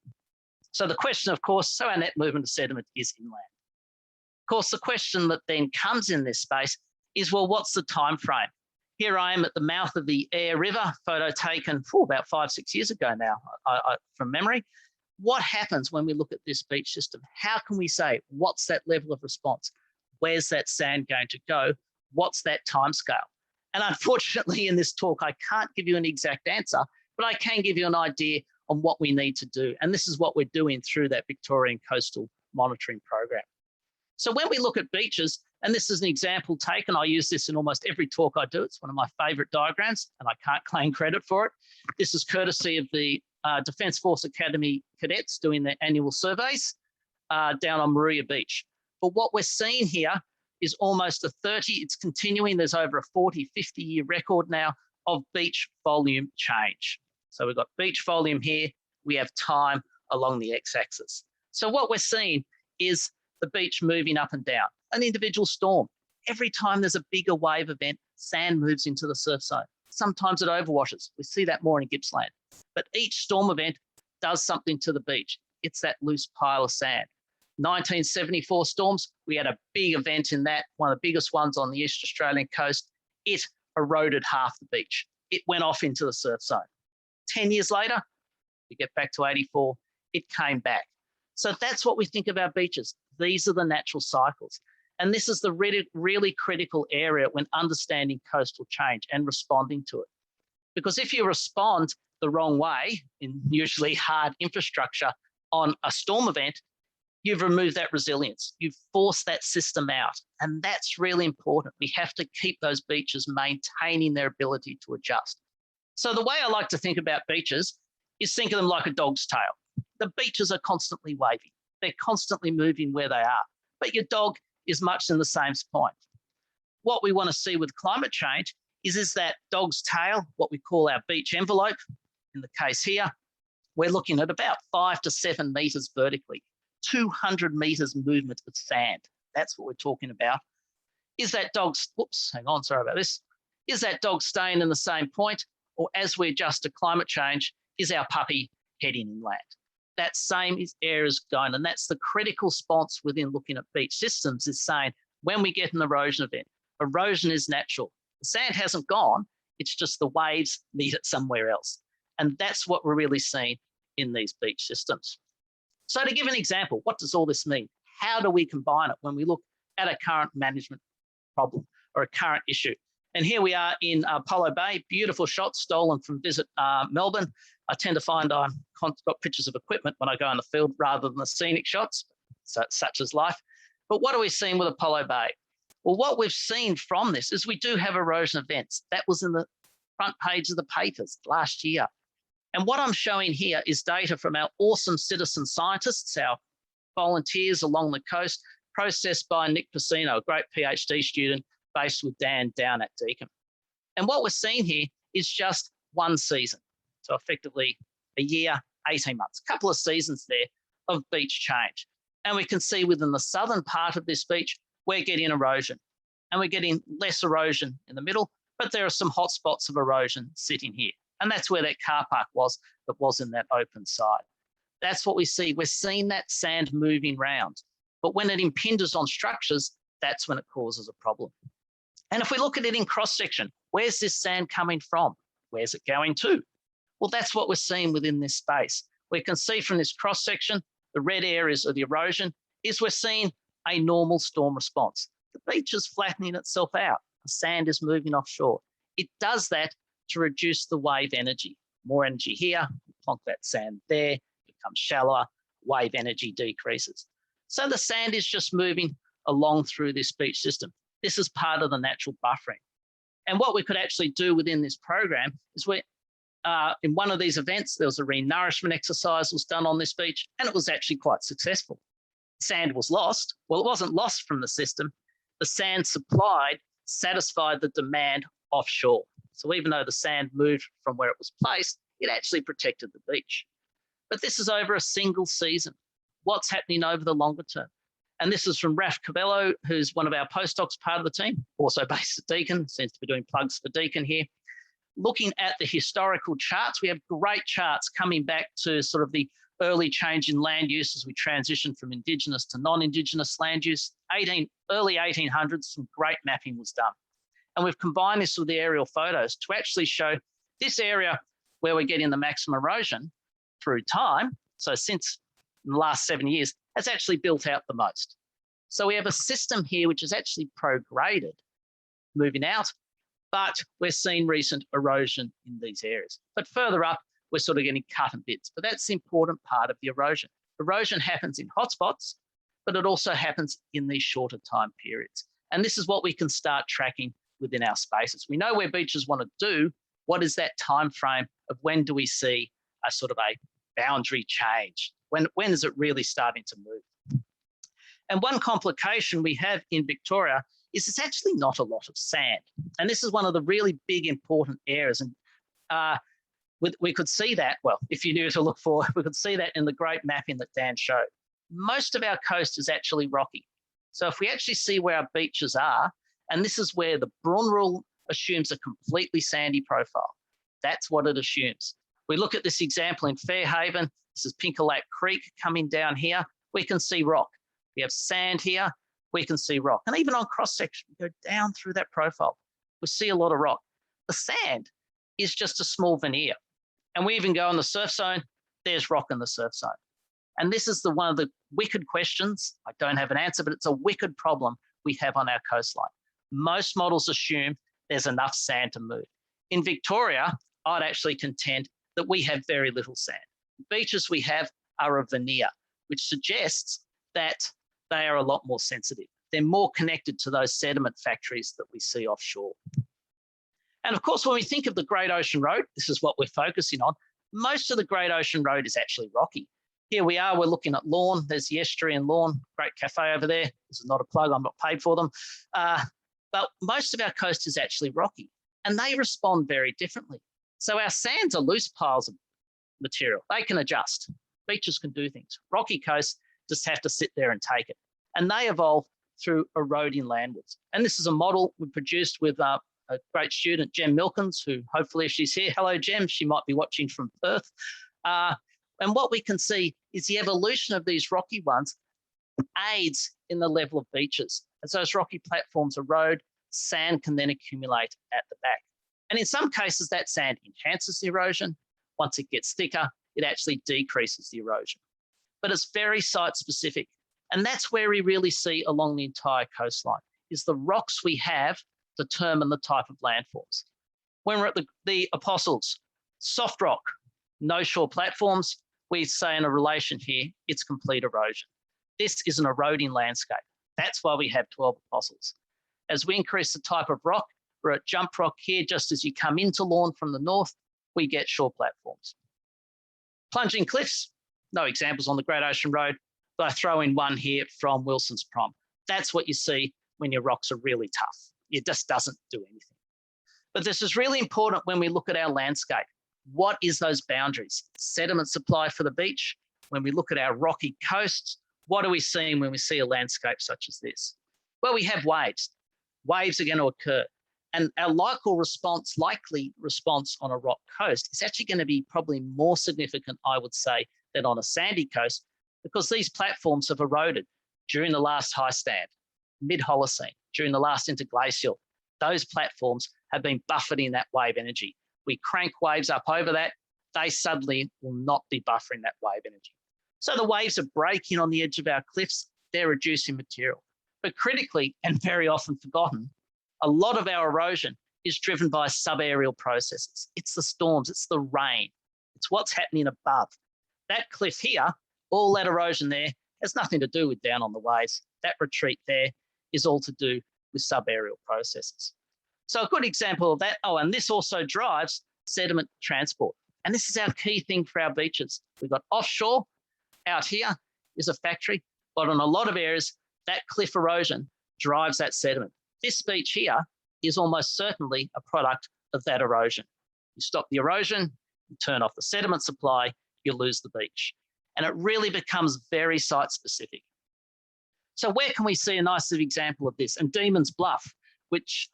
So the question, of course, so our net movement of sediment is inland. Of course, the question that then comes in this space is, well, what's the time frame? Here I am at the mouth of the Aire River, photo taken about 5-6 years ago now, from memory. What happens when we look at this beach system? How can we say, what's that level of response? Where's that sand going to go? What's that timescale? And unfortunately, in this talk, I can't give you an exact answer, but I can give you an idea on what we need to do. And this is what we're doing through that Victorian Coastal Monitoring Program. So when we look at beaches, and this is an example taken, I use this in almost every talk I do. It's one of my favorite diagrams, and I can't claim credit for it. This is courtesy of the Defence Force Academy cadets doing their annual surveys down on Maria Beach. But what we're seeing here is almost a 30, it's continuing, there's over a 40, 50-year record now of beach volume change. So we've got beach volume here, we have time along the x-axis. So what we're seeing is the beach moving up and down, an individual storm. Every time there's a bigger wave event, sand moves into the surf zone. Sometimes it overwashes. We see that more in Gippsland. But each storm event does something to the beach. It's that loose pile of sand. 1974 storms, we had a big event in that, one of the biggest ones on the East Australian coast. It eroded half the beach. It went off into the surf zone. 10 years later, we get back to 84, it came back. So that's what we think of our beaches. These are the natural cycles. And this is the really critical area when understanding coastal change and responding to it. Because if you respond the wrong way, in usually hard infrastructure, on a storm event, you've removed that resilience. You've forced that system out. And that's really important. We have to keep those beaches maintaining their ability to adjust. So the way I like to think about beaches is think of them like a dog's tail. The beaches are constantly waving. They're constantly moving where they are. But your dog is much in the same point. What we want to see with climate change is that dog's tail, what we call our beach envelope. In the case here, we're looking at about 5 to 7 meters vertically, 200 meters movement of sand. That's what we're talking about. Is that dog, whoops, hang on, sorry about this. Is that dog staying in the same point? Or as we adjust to climate change, is our puppy heading inland? That same area is going, and that's the critical response within looking at beach systems, is saying when we get an erosion event, erosion is natural. The sand hasn't gone, it's just the waves meet it somewhere else. And that's what we're really seeing in these beach systems. So to give an example, what does all this mean? How do we combine it when we look at a current management problem or a current issue? And here we are in Pollo Bay, beautiful shot stolen from Visit Melbourne. I tend to find I've got pictures of equipment when I go in the field rather than the scenic shots, so such as life. But what are we seeing with Pollo Bay? Well, what we've seen from this is we do have erosion events. That was in the front page of the papers last year. And what I'm showing here is data from our awesome citizen scientists, our volunteers along the coast, processed by Nick Pacino, a great PhD student based with Dan down at Deakin. And what we're seeing here is just one season. So effectively a year, 18 months, a couple of seasons there of beach change. And we can see within the southern part of this beach, we're getting erosion. And we're getting less erosion in the middle, but there are some hot spots of erosion sitting here. And that's where that car park was that was in that open side. That's what we see. We're seeing that sand moving round. But when it impinges on structures, that's when it causes a problem. And if we look at it in cross-section, where's this sand coming from? Where's it going to? Well, that's what we're seeing within this space. We can see from this cross-section, the red areas of the erosion, is we're seeing a normal storm response. The beach is flattening itself out. The sand is moving offshore. It does that to reduce the wave energy. More energy here, plonk that sand there, it becomes shallower, wave energy decreases. So the sand is just moving along through this beach system. This is part of the natural buffering. And what we could actually do within this program is in one of these events, there was a re-nourishment exercise was done on this beach, and it was actually quite successful. Sand was lost. Well, it wasn't lost from the system. The sand supplied satisfied the demand offshore. So even though the sand moved from where it was placed, it actually protected the beach. But this is over a single season. What's happening over the longer term? And this is from Raf Cabello, who's one of our postdocs, part of the team, also based at Deakin, seems to be doing plugs for Deakin here. Looking at the historical charts, we have great charts coming back to sort of the early change in land use as we transition from Indigenous to non-Indigenous land use. Early 1800s, some great mapping was done. And we've combined this with the aerial photos to actually show this area where we're getting the maximum erosion through time. So since in the last 7 years, has actually built out the most. So we have a system here which is actually prograded, moving out, but we're seeing recent erosion in these areas. But further up, we're sort of getting cut in bits, but that's the important part of the erosion. Erosion happens in hotspots, but it also happens in these shorter time periods. And this is what we can start tracking within our spaces. We know where beaches want to do. What is that time frame of when do we see a sort of a boundary change? When is it really starting to move? And one complication we have in Victoria is it's actually not a lot of sand. And this is one of the really big important areas. And we could see that, well, if you knew to look for, we could see that in the great mapping that Dan showed. Most of our coast is actually rocky. So if we actually see where our beaches are, and this is where the Braun Rule assumes a completely sandy profile. That's what it assumes. We look at this example in Fairhaven. This is Pinkalak Creek coming down here. We can see rock. We have sand here. We can see rock. And even on cross-section, we go down through that profile. We see a lot of rock. The sand is just a small veneer. And we even go in the surf zone. There's rock in the surf zone. And this is one of the wicked questions. I don't have an answer, but it's a wicked problem we have on our coastline. Most models assume there's enough sand to move. In Victoria, I'd actually contend that we have very little sand. Beaches we have are a veneer, which suggests that they are a lot more sensitive. They're more connected to those sediment factories that we see offshore. And of course, when we think of the Great Ocean Road, this is what we're focusing on. Most of the Great Ocean Road is actually rocky. Here we are, we're looking at Lawn. There's the estuary and Lawn, great cafe over there. This is not a plug, I'm not paid for them. But most of our coast is actually rocky, and they respond very differently. So our sands are loose piles of material. They can adjust. Beaches can do things. Rocky coasts just have to sit there and take it. And they evolve through eroding landwards. And this is a model we produced with a great student, Jem Milkins, who hopefully if she's here, hello, Jem, she might be watching from Perth. And what we can see is the evolution of these rocky ones aids in the level of beaches. As those rocky platforms erode, sand can then accumulate at the back. And in some cases, that sand enhances the erosion, Once it gets thicker, it actually decreases the erosion. But it's very site specific. And that's where we really see along the entire coastline, is the rocks we have determine the type of landforms. When we're at the Apostles, soft rock, no shore platforms, we say in a relation here, it's complete erosion. This is an eroding landscape. That's why we have 12 Apostles. As we increase the type of rock, we're at jump rock here, just as you come into lawn from the north, we get shore platforms. Plunging cliffs, no examples on the Great Ocean Road, but I throw in one here from Wilson's Prom. That's what you see when your rocks are really tough. It just doesn't do anything. But this is really important when we look at our landscape. What is those boundaries? Sediment supply for the beach. When we look at our rocky coasts, what are we seeing when we see a landscape such as this? Well, we have waves. Waves are going to occur. And our likely response on a rock coast is actually going to be probably more significant, I would say, than on a sandy coast, because these platforms have eroded during the last high stand, mid-Holocene, during the last interglacial. Those platforms have been buffeting that wave energy. We crank waves up over that, they suddenly will not be buffering that wave energy. So the waves are breaking on the edge of our cliffs, they're reducing material. But critically, and very often forgotten, a lot of our erosion is driven by subaerial processes. It's the storms, it's the rain, it's what's happening above. That cliff here, all that erosion there has nothing to do with down on the waves. That retreat there is all to do with subaerial processes. So a good example of that, and this also drives sediment transport. And this is our key thing for our beaches. We've got offshore, out here is a factory, but on a lot of areas, that cliff erosion drives that sediment. This beach here is almost certainly a product of that erosion. You stop the erosion, you turn off the sediment supply, you lose the beach. And it really becomes very site specific. So where can we see a nice example of this? And Demon's Bluff, which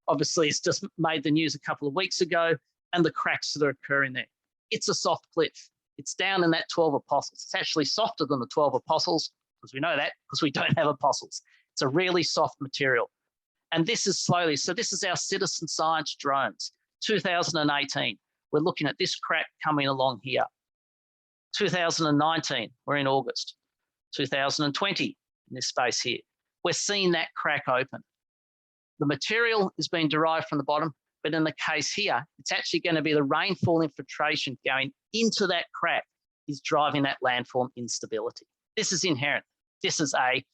obviously has just made the news a couple of weeks ago, and the cracks that are occurring there. It's a soft cliff. It's down in that 12 Apostles. It's actually softer than the 12 Apostles, because we know that, because we don't have Apostles. It's a really soft material. And this is slowly, so this is our citizen science drones, 2018. We're looking at this crack coming along here. 2019, we're in August. 2020, in this space here, we're seeing that crack open. The material is being derived from the bottom, but in the case here, it's actually going to be the rainfall infiltration going into that crack is driving that landform instability. This is inherent. This is a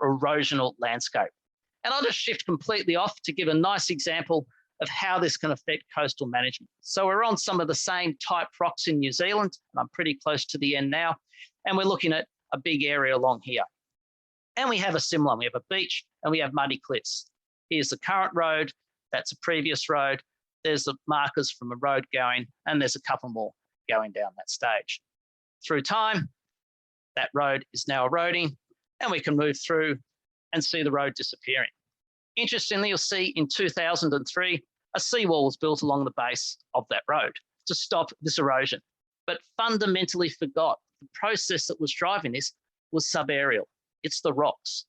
erosional landscape. And I'll just shift completely off to give a nice example of how this can affect coastal management. So we're on some of the same type rocks in New Zealand, and I'm pretty close to the end now, and we're looking at a big area along here. And we have a similar, we have a beach and we have muddy cliffs. Here's the current road, that's a previous road, there's the markers from a road going, and there's a couple more going down that stage. Through time, that road is now eroding, and we can move through and see the road disappearing. Interestingly, you'll see in 2003, a seawall was built along the base of that road to stop this erosion, but fundamentally forgot the process that was driving this was subaerial. It's the rocks.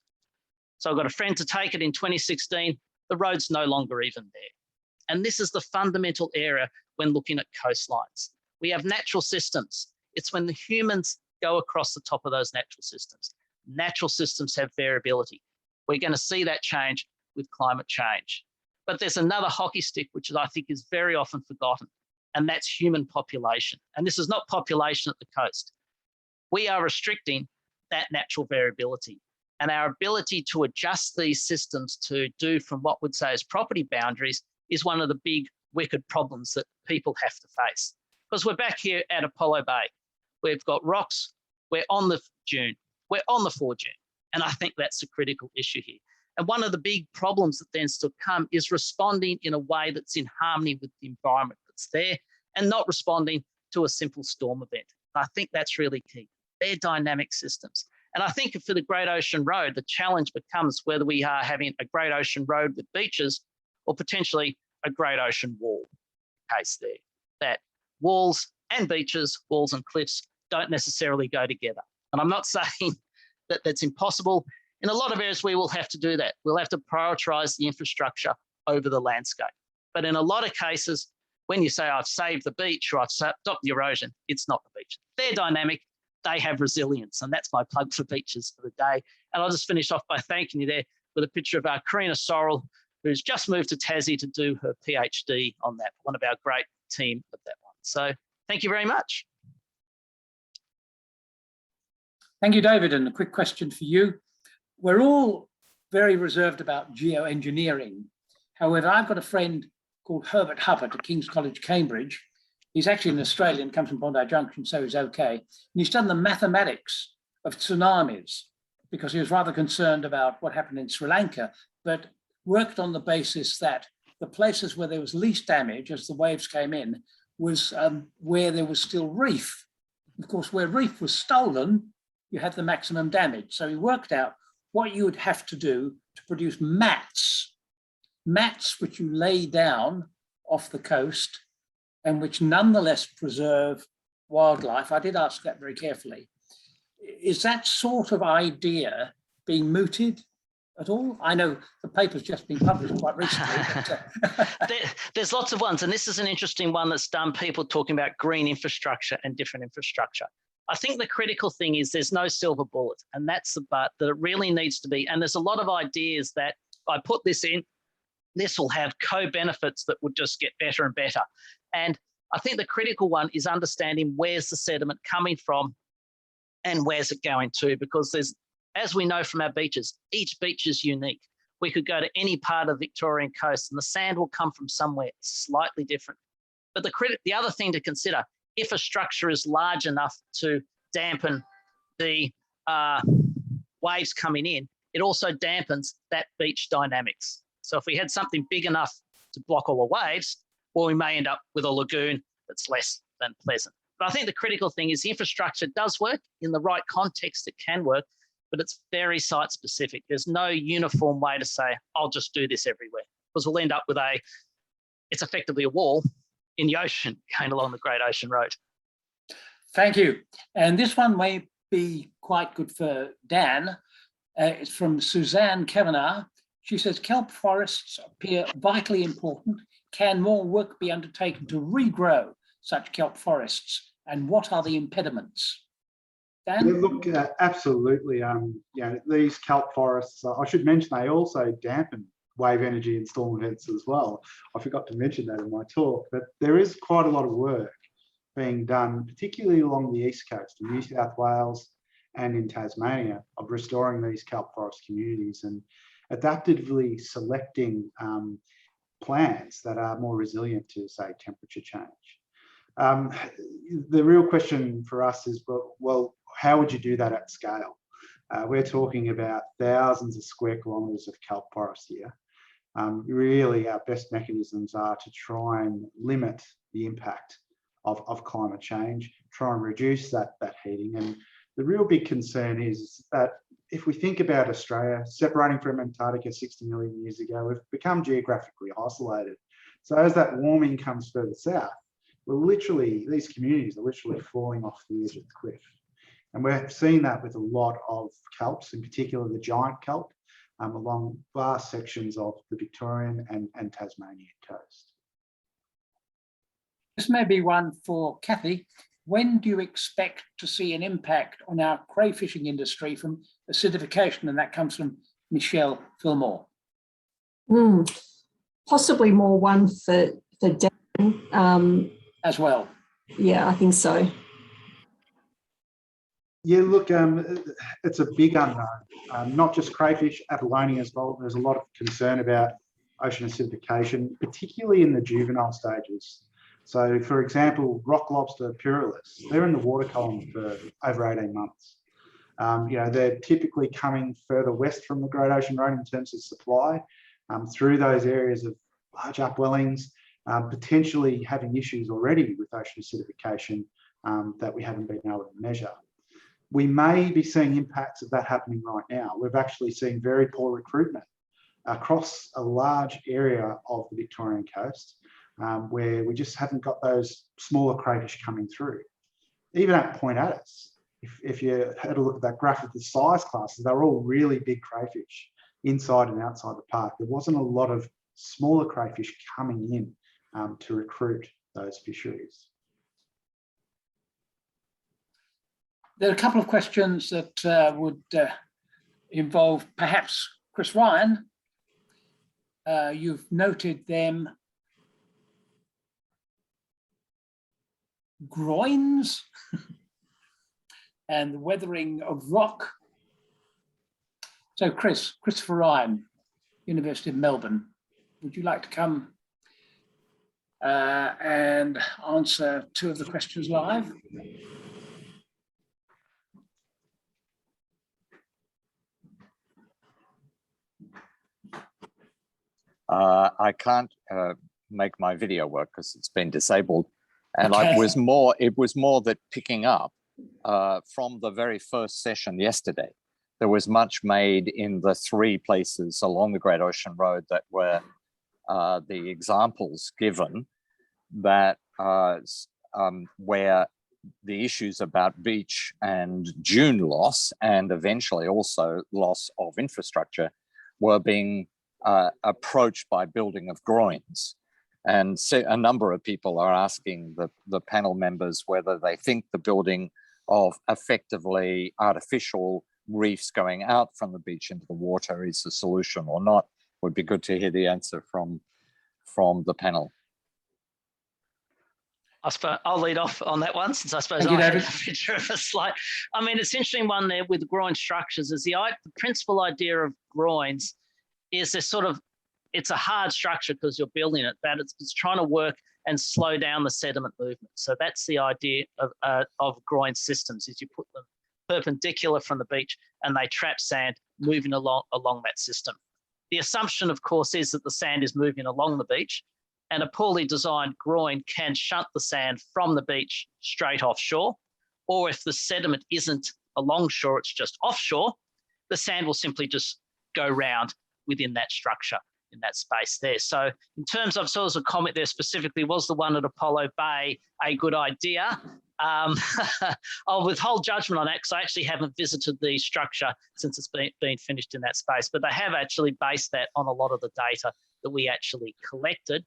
So I've got a friend to take it in 2016, the road's no longer even there. And this is the fundamental area when looking at coastlines. We have natural systems. It's when the humans go across the top of those natural systems. Natural systems have variability. We're going to see that change with climate change. But there's another hockey stick, which I think is very often forgotten, and that's human population. And this is not population at the coast. We are restricting that natural variability. And our ability to adjust these systems to do from what would say is property boundaries is one of the big wicked problems that people have to face. Because we're back here at Pollo Bay. We've got rocks, we're on the dune, we're on the foredune. And I think that's a critical issue here. And one of the big problems that then still come is responding in a way that's in harmony with the environment that's there and not responding to a simple storm event. I think that's really key. They're dynamic systems. And I think for the Great Ocean Road, the challenge becomes whether we are having a Great Ocean Road with beaches or potentially a Great Ocean Wall case there. That walls and beaches, walls and cliffs don't necessarily go together. And I'm not saying that that's impossible. In a lot of areas, we will have to do that. We'll have to prioritise the infrastructure over the landscape. But in a lot of cases, when you say I've saved the beach or I've stopped the erosion, it's not the beach. They're dynamic, they have resilience, and that's my plug for beaches for the day. And I'll just finish off by thanking you there with a picture of our Karina Sorrell, who's just moved to Tassie to do her PhD on that, one of our great team of that one. So thank you very much. Thank you, David. And a quick question for you. We're all very reserved about geoengineering. However, I've got a friend called Herbert Hubbard at King's College, Cambridge. He's actually an Australian, comes from Bondi Junction, so he's okay. And he's done the mathematics of tsunamis because he was rather concerned about what happened in Sri Lanka, but worked on the basis that the places where there was least damage as the waves came in was where there was still reef. Of course, where reef was stolen, you had the maximum damage. So he worked out what you would have to do to produce mats which you lay down off the coast and which nonetheless preserve wildlife. I did ask that very carefully. Is that sort of idea being mooted at all? I know the paper's just been published quite recently. But, there's lots of ones, and this is an interesting one that's done, people talking about green infrastructure and different infrastructure. I think the critical thing is there's no silver bullet, and that's the but that it really needs to be. And there's a lot of ideas that I put this in, this will have co-benefits that would just get better and better. And I think the critical one is understanding where's the sediment coming from and where's it going to, because there's, as we know from our beaches, each beach is unique. We could go to any part of the Victorian coast and the sand will come from somewhere slightly different. But the other thing to consider, if a structure is large enough to dampen the waves coming in, it also dampens that beach dynamics. So if we had something big enough to block all the waves, well, we may end up with a lagoon that's less than pleasant. But I think the critical thing is the infrastructure does work in the right context, it can work, but it's very site specific. There's no uniform way to say, I'll just do this everywhere, because we'll end up with it's effectively a wall in the ocean going along the Great Ocean Road. thank you. And this one may be quite good for Dan. It's from Suzanne Kavanagh. She says, kelp forests appear vitally important. Can more work be undertaken to regrow such kelp forests? And what are the impediments? Dan? Yeah, look, absolutely. These kelp forests, I should mention, they also dampen wave energy and storm events as well. I forgot to mention that in my talk, but there is quite a lot of work being done, particularly along the east coast of New South Wales and in Tasmania, of restoring these kelp forest communities and adaptively selecting plants that are more resilient to, say, temperature change. The real question for us is, well, how would you do that at scale? We're talking about thousands of square kilometres of kelp forest here. Really, our best mechanisms are to try and limit the impact of climate change, try and reduce that heating. And the real big concern is that if we think about Australia separating from Antarctica 60 million years ago, we've become geographically isolated. So as that warming comes further south, these communities are literally falling off the edge of the cliff. And we're seeing that with a lot of kelps, in particular the giant kelp, along vast sections of the Victorian and Tasmanian coast. This may be one for Kathy. When do you expect to see an impact on our crayfishing industry from acidification? And that comes from Michelle Fillmore. Possibly more one for Dan. As well. Yeah, I think so. Yeah, look, it's a big unknown. Not just crayfish, abalone as well. There's a lot of concern about ocean acidification, particularly in the juvenile stages. So, for example, rock lobster purulus, they're in the water column for over 18 months. They're typically coming further west from the Great Ocean Road in terms of supply, through those areas of large upwellings, potentially having issues already with ocean acidification that we haven't been able to measure. We may be seeing impacts of that happening right now. We've actually seen very poor recruitment across a large area of the Victorian coast, where we just haven't got those smaller crayfish coming through. Even at Point Addis, if you had a look at that graph of the size classes, they're all really big crayfish inside and outside the park. There wasn't a lot of smaller crayfish coming in to recruit those fisheries. There are a couple of questions that would involve perhaps Chris Ryan. You've noted them. Groins and the weathering of rock. So Christopher Ryan, University of Melbourne, would you like to come and answer two of the questions live? I can't make my video work because it's been disabled. And Okay. it was more that picking up from the very first session yesterday, there was much made in the 3 places along the Great Ocean Road that were the examples given that where the issues about beach and dune loss and eventually also loss of infrastructure were being approached by building of groins. And so a number of people are asking the panel members whether they think the building of effectively artificial reefs going out from the beach into the water is a solution or not. Would be good to hear the answer from the panel. I suppose I'll lead off on that one, since I suppose Thank you, I had David. a picture of a slide. I mean, it's an interesting one there with groin structures. Is the principal idea of groins is this sort of, it's a hard structure because you're building it, but it's trying to work and slow down the sediment movement. So that's the idea of groin systems, is you put them perpendicular from the beach and they trap sand moving along that system. The assumption, of course, is that the sand is moving along the beach, and a poorly designed groin can shunt the sand from the beach straight offshore, or if the sediment isn't alongshore, it's just offshore, the sand will simply just go round within that structure, in that space there. So in terms of, so as a comment there specifically, was the one at Pollo Bay a good idea? I'll withhold judgment on that because I actually haven't visited the structure since it's been finished in that space, but they have actually based that on a lot of the data that we actually collected.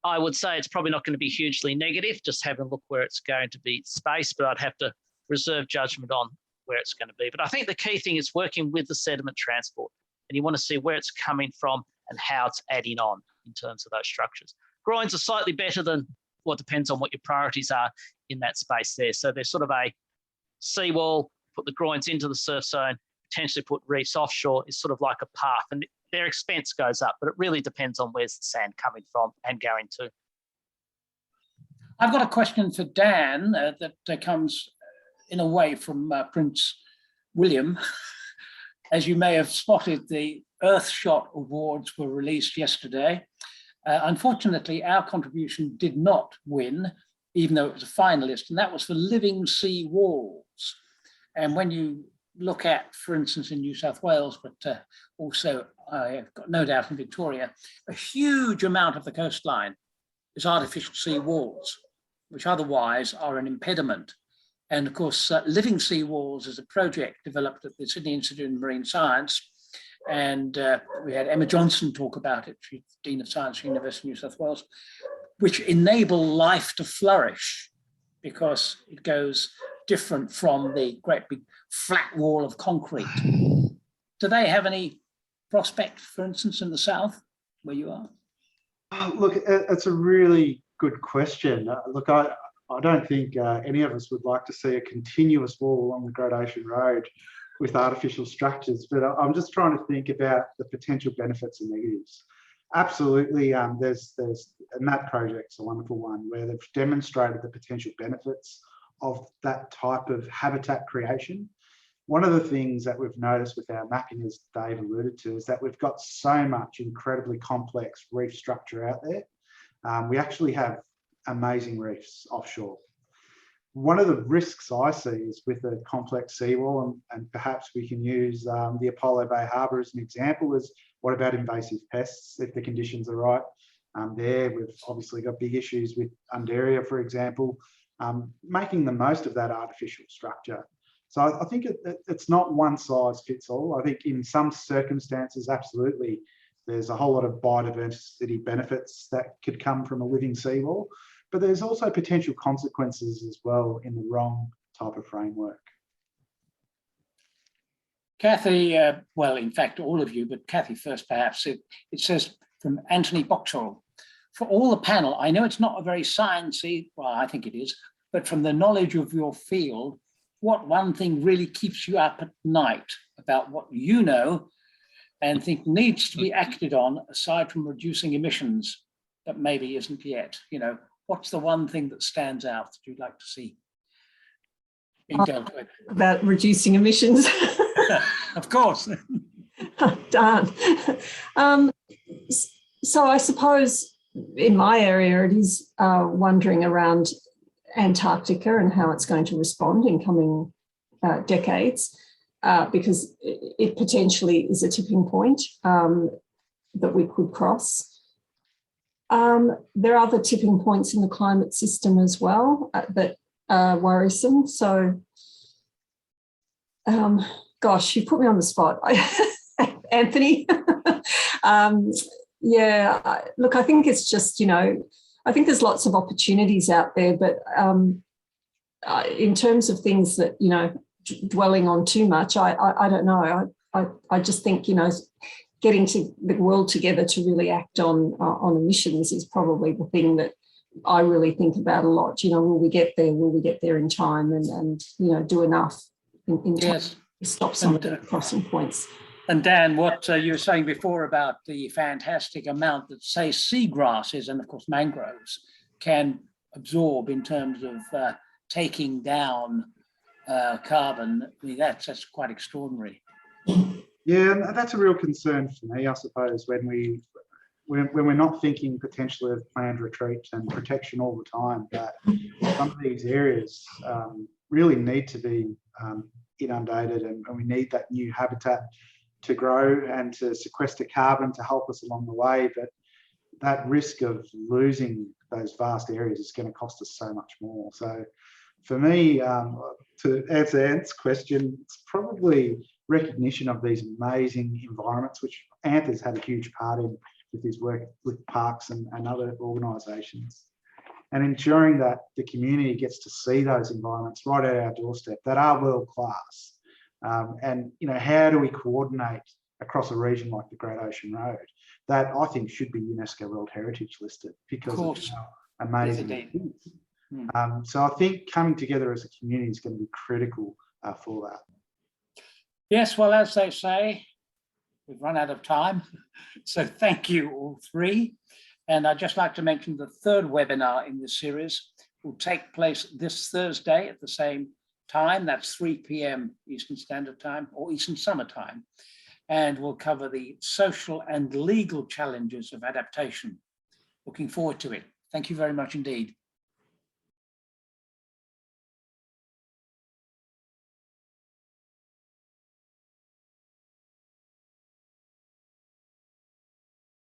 I would say it's probably not going to be hugely negative, just having a look where it's going to be spaced, but I'd have to reserve judgment on where it's going to be. But I think the key thing is working with the sediment transport, and you want to see where it's coming from and how it's adding on in terms of those structures. Groins are slightly better than, well, it depends on what your priorities are in that space there. So there's sort of a seawall, put the groins into the surf zone, potentially put reefs offshore, is sort of like a path, and their expense goes up, but it really depends on where's the sand coming from and going to. I've got a question for Dan that comes in a way from Prince William. As you may have spotted, the Earthshot Awards were released yesterday. Unfortunately, our contribution did not win, even though it was a finalist, and that was for living sea walls. And when you look at, for instance, in New South Wales, but also I've got no doubt in Victoria, a huge amount of the coastline is artificial sea walls, which otherwise are an impediment. And of course, living sea walls is a project developed at the Sydney Institute of Marine Science. And we had Emma Johnson talk about it, she's Dean of Science at University of New South Wales, which enable life to flourish because it goes different from the great big flat wall of concrete. Do they have any prospect, for instance, in the south, where you are? Look, it's a really good question. Look, I don't think any of us would like to see a continuous wall along the Great Ocean Road with artificial structures, but I'm just trying to think about the potential benefits and negatives. Absolutely, and that project's a wonderful one where they've demonstrated the potential benefits of that type of habitat creation. One of the things that we've noticed with our mapping, as Dave alluded to, is that we've got so much incredibly complex reef structure out there. We actually have amazing reefs offshore. One of the risks I see is with a complex seawall, and perhaps we can use the Pollo Bay Harbour as an example, is what about invasive pests if the conditions are right? There, we've obviously got big issues with Undaria, for example, making the most of that artificial structure. So I think it's not one size fits all. I think in some circumstances, absolutely, There's a whole lot of biodiversity benefits that could come from a living seawall, but there's also potential consequences as well in the wrong type of framework. Kathy, well, in fact, all of you, but Kathy first, perhaps. It says from Anthony Boxall, for all the panel, I know it's not a very sciencey, well, I think it is, but from the knowledge of your field, what one thing really keeps you up at night about what you know and think needs to be acted on aside from reducing emissions that maybe isn't yet? You know, what's the one thing that stands out that you'd like to see being dealt with? About reducing emissions. Of course. Darn. So I suppose in my area, it is wondering around Antarctica and how it's going to respond in coming decades, because it potentially is a tipping point that we could cross. There are other tipping points in the climate system as well that are worrisome. So, gosh, you put me on the spot, Anthony. Yeah, look, I think it's just, you know, I think there's lots of opportunities out there, but in terms of things that, you know, dwelling on too much, I don't know. I just think, you know, getting to the world together to really act on emissions is probably the thing that I really think about a lot. You know, will we get there? Will we get there in time? And you know, do enough in time to stop some of the crossing points. And Dan, what you were saying before about the fantastic amount that, say, seagrasses and, of course, mangroves can absorb in terms of taking down carbon, I mean, that's quite extraordinary. Yeah, and that's a real concern for me, I suppose, when we're not thinking potentially of planned retreat and protection all the time, that some of these areas really need to be inundated, and we need that new habitat to grow and to sequester carbon to help us along the way. But that risk of losing those vast areas is going to cost us so much more. So for me, to answer Ant's question, it's probably recognition of these amazing environments, which Ant has had a huge part in with his work with parks and other organisations, and ensuring that the community gets to see those environments right at our doorstep that are world class. And, you know, how do we coordinate across a region like the Great Ocean Road that I think should be UNESCO World Heritage listed because of how amazing it is. So I think coming together as a community is going to be critical for that. Yes, well, as they say, we've run out of time. So thank you all three. And I'd just like to mention the third webinar in this series will take place this Thursday at the same time. That's 3 p.m. Eastern Standard Time or Eastern Summer Time. And we'll cover the social and legal challenges of adaptation. Looking forward to it. Thank you very much indeed.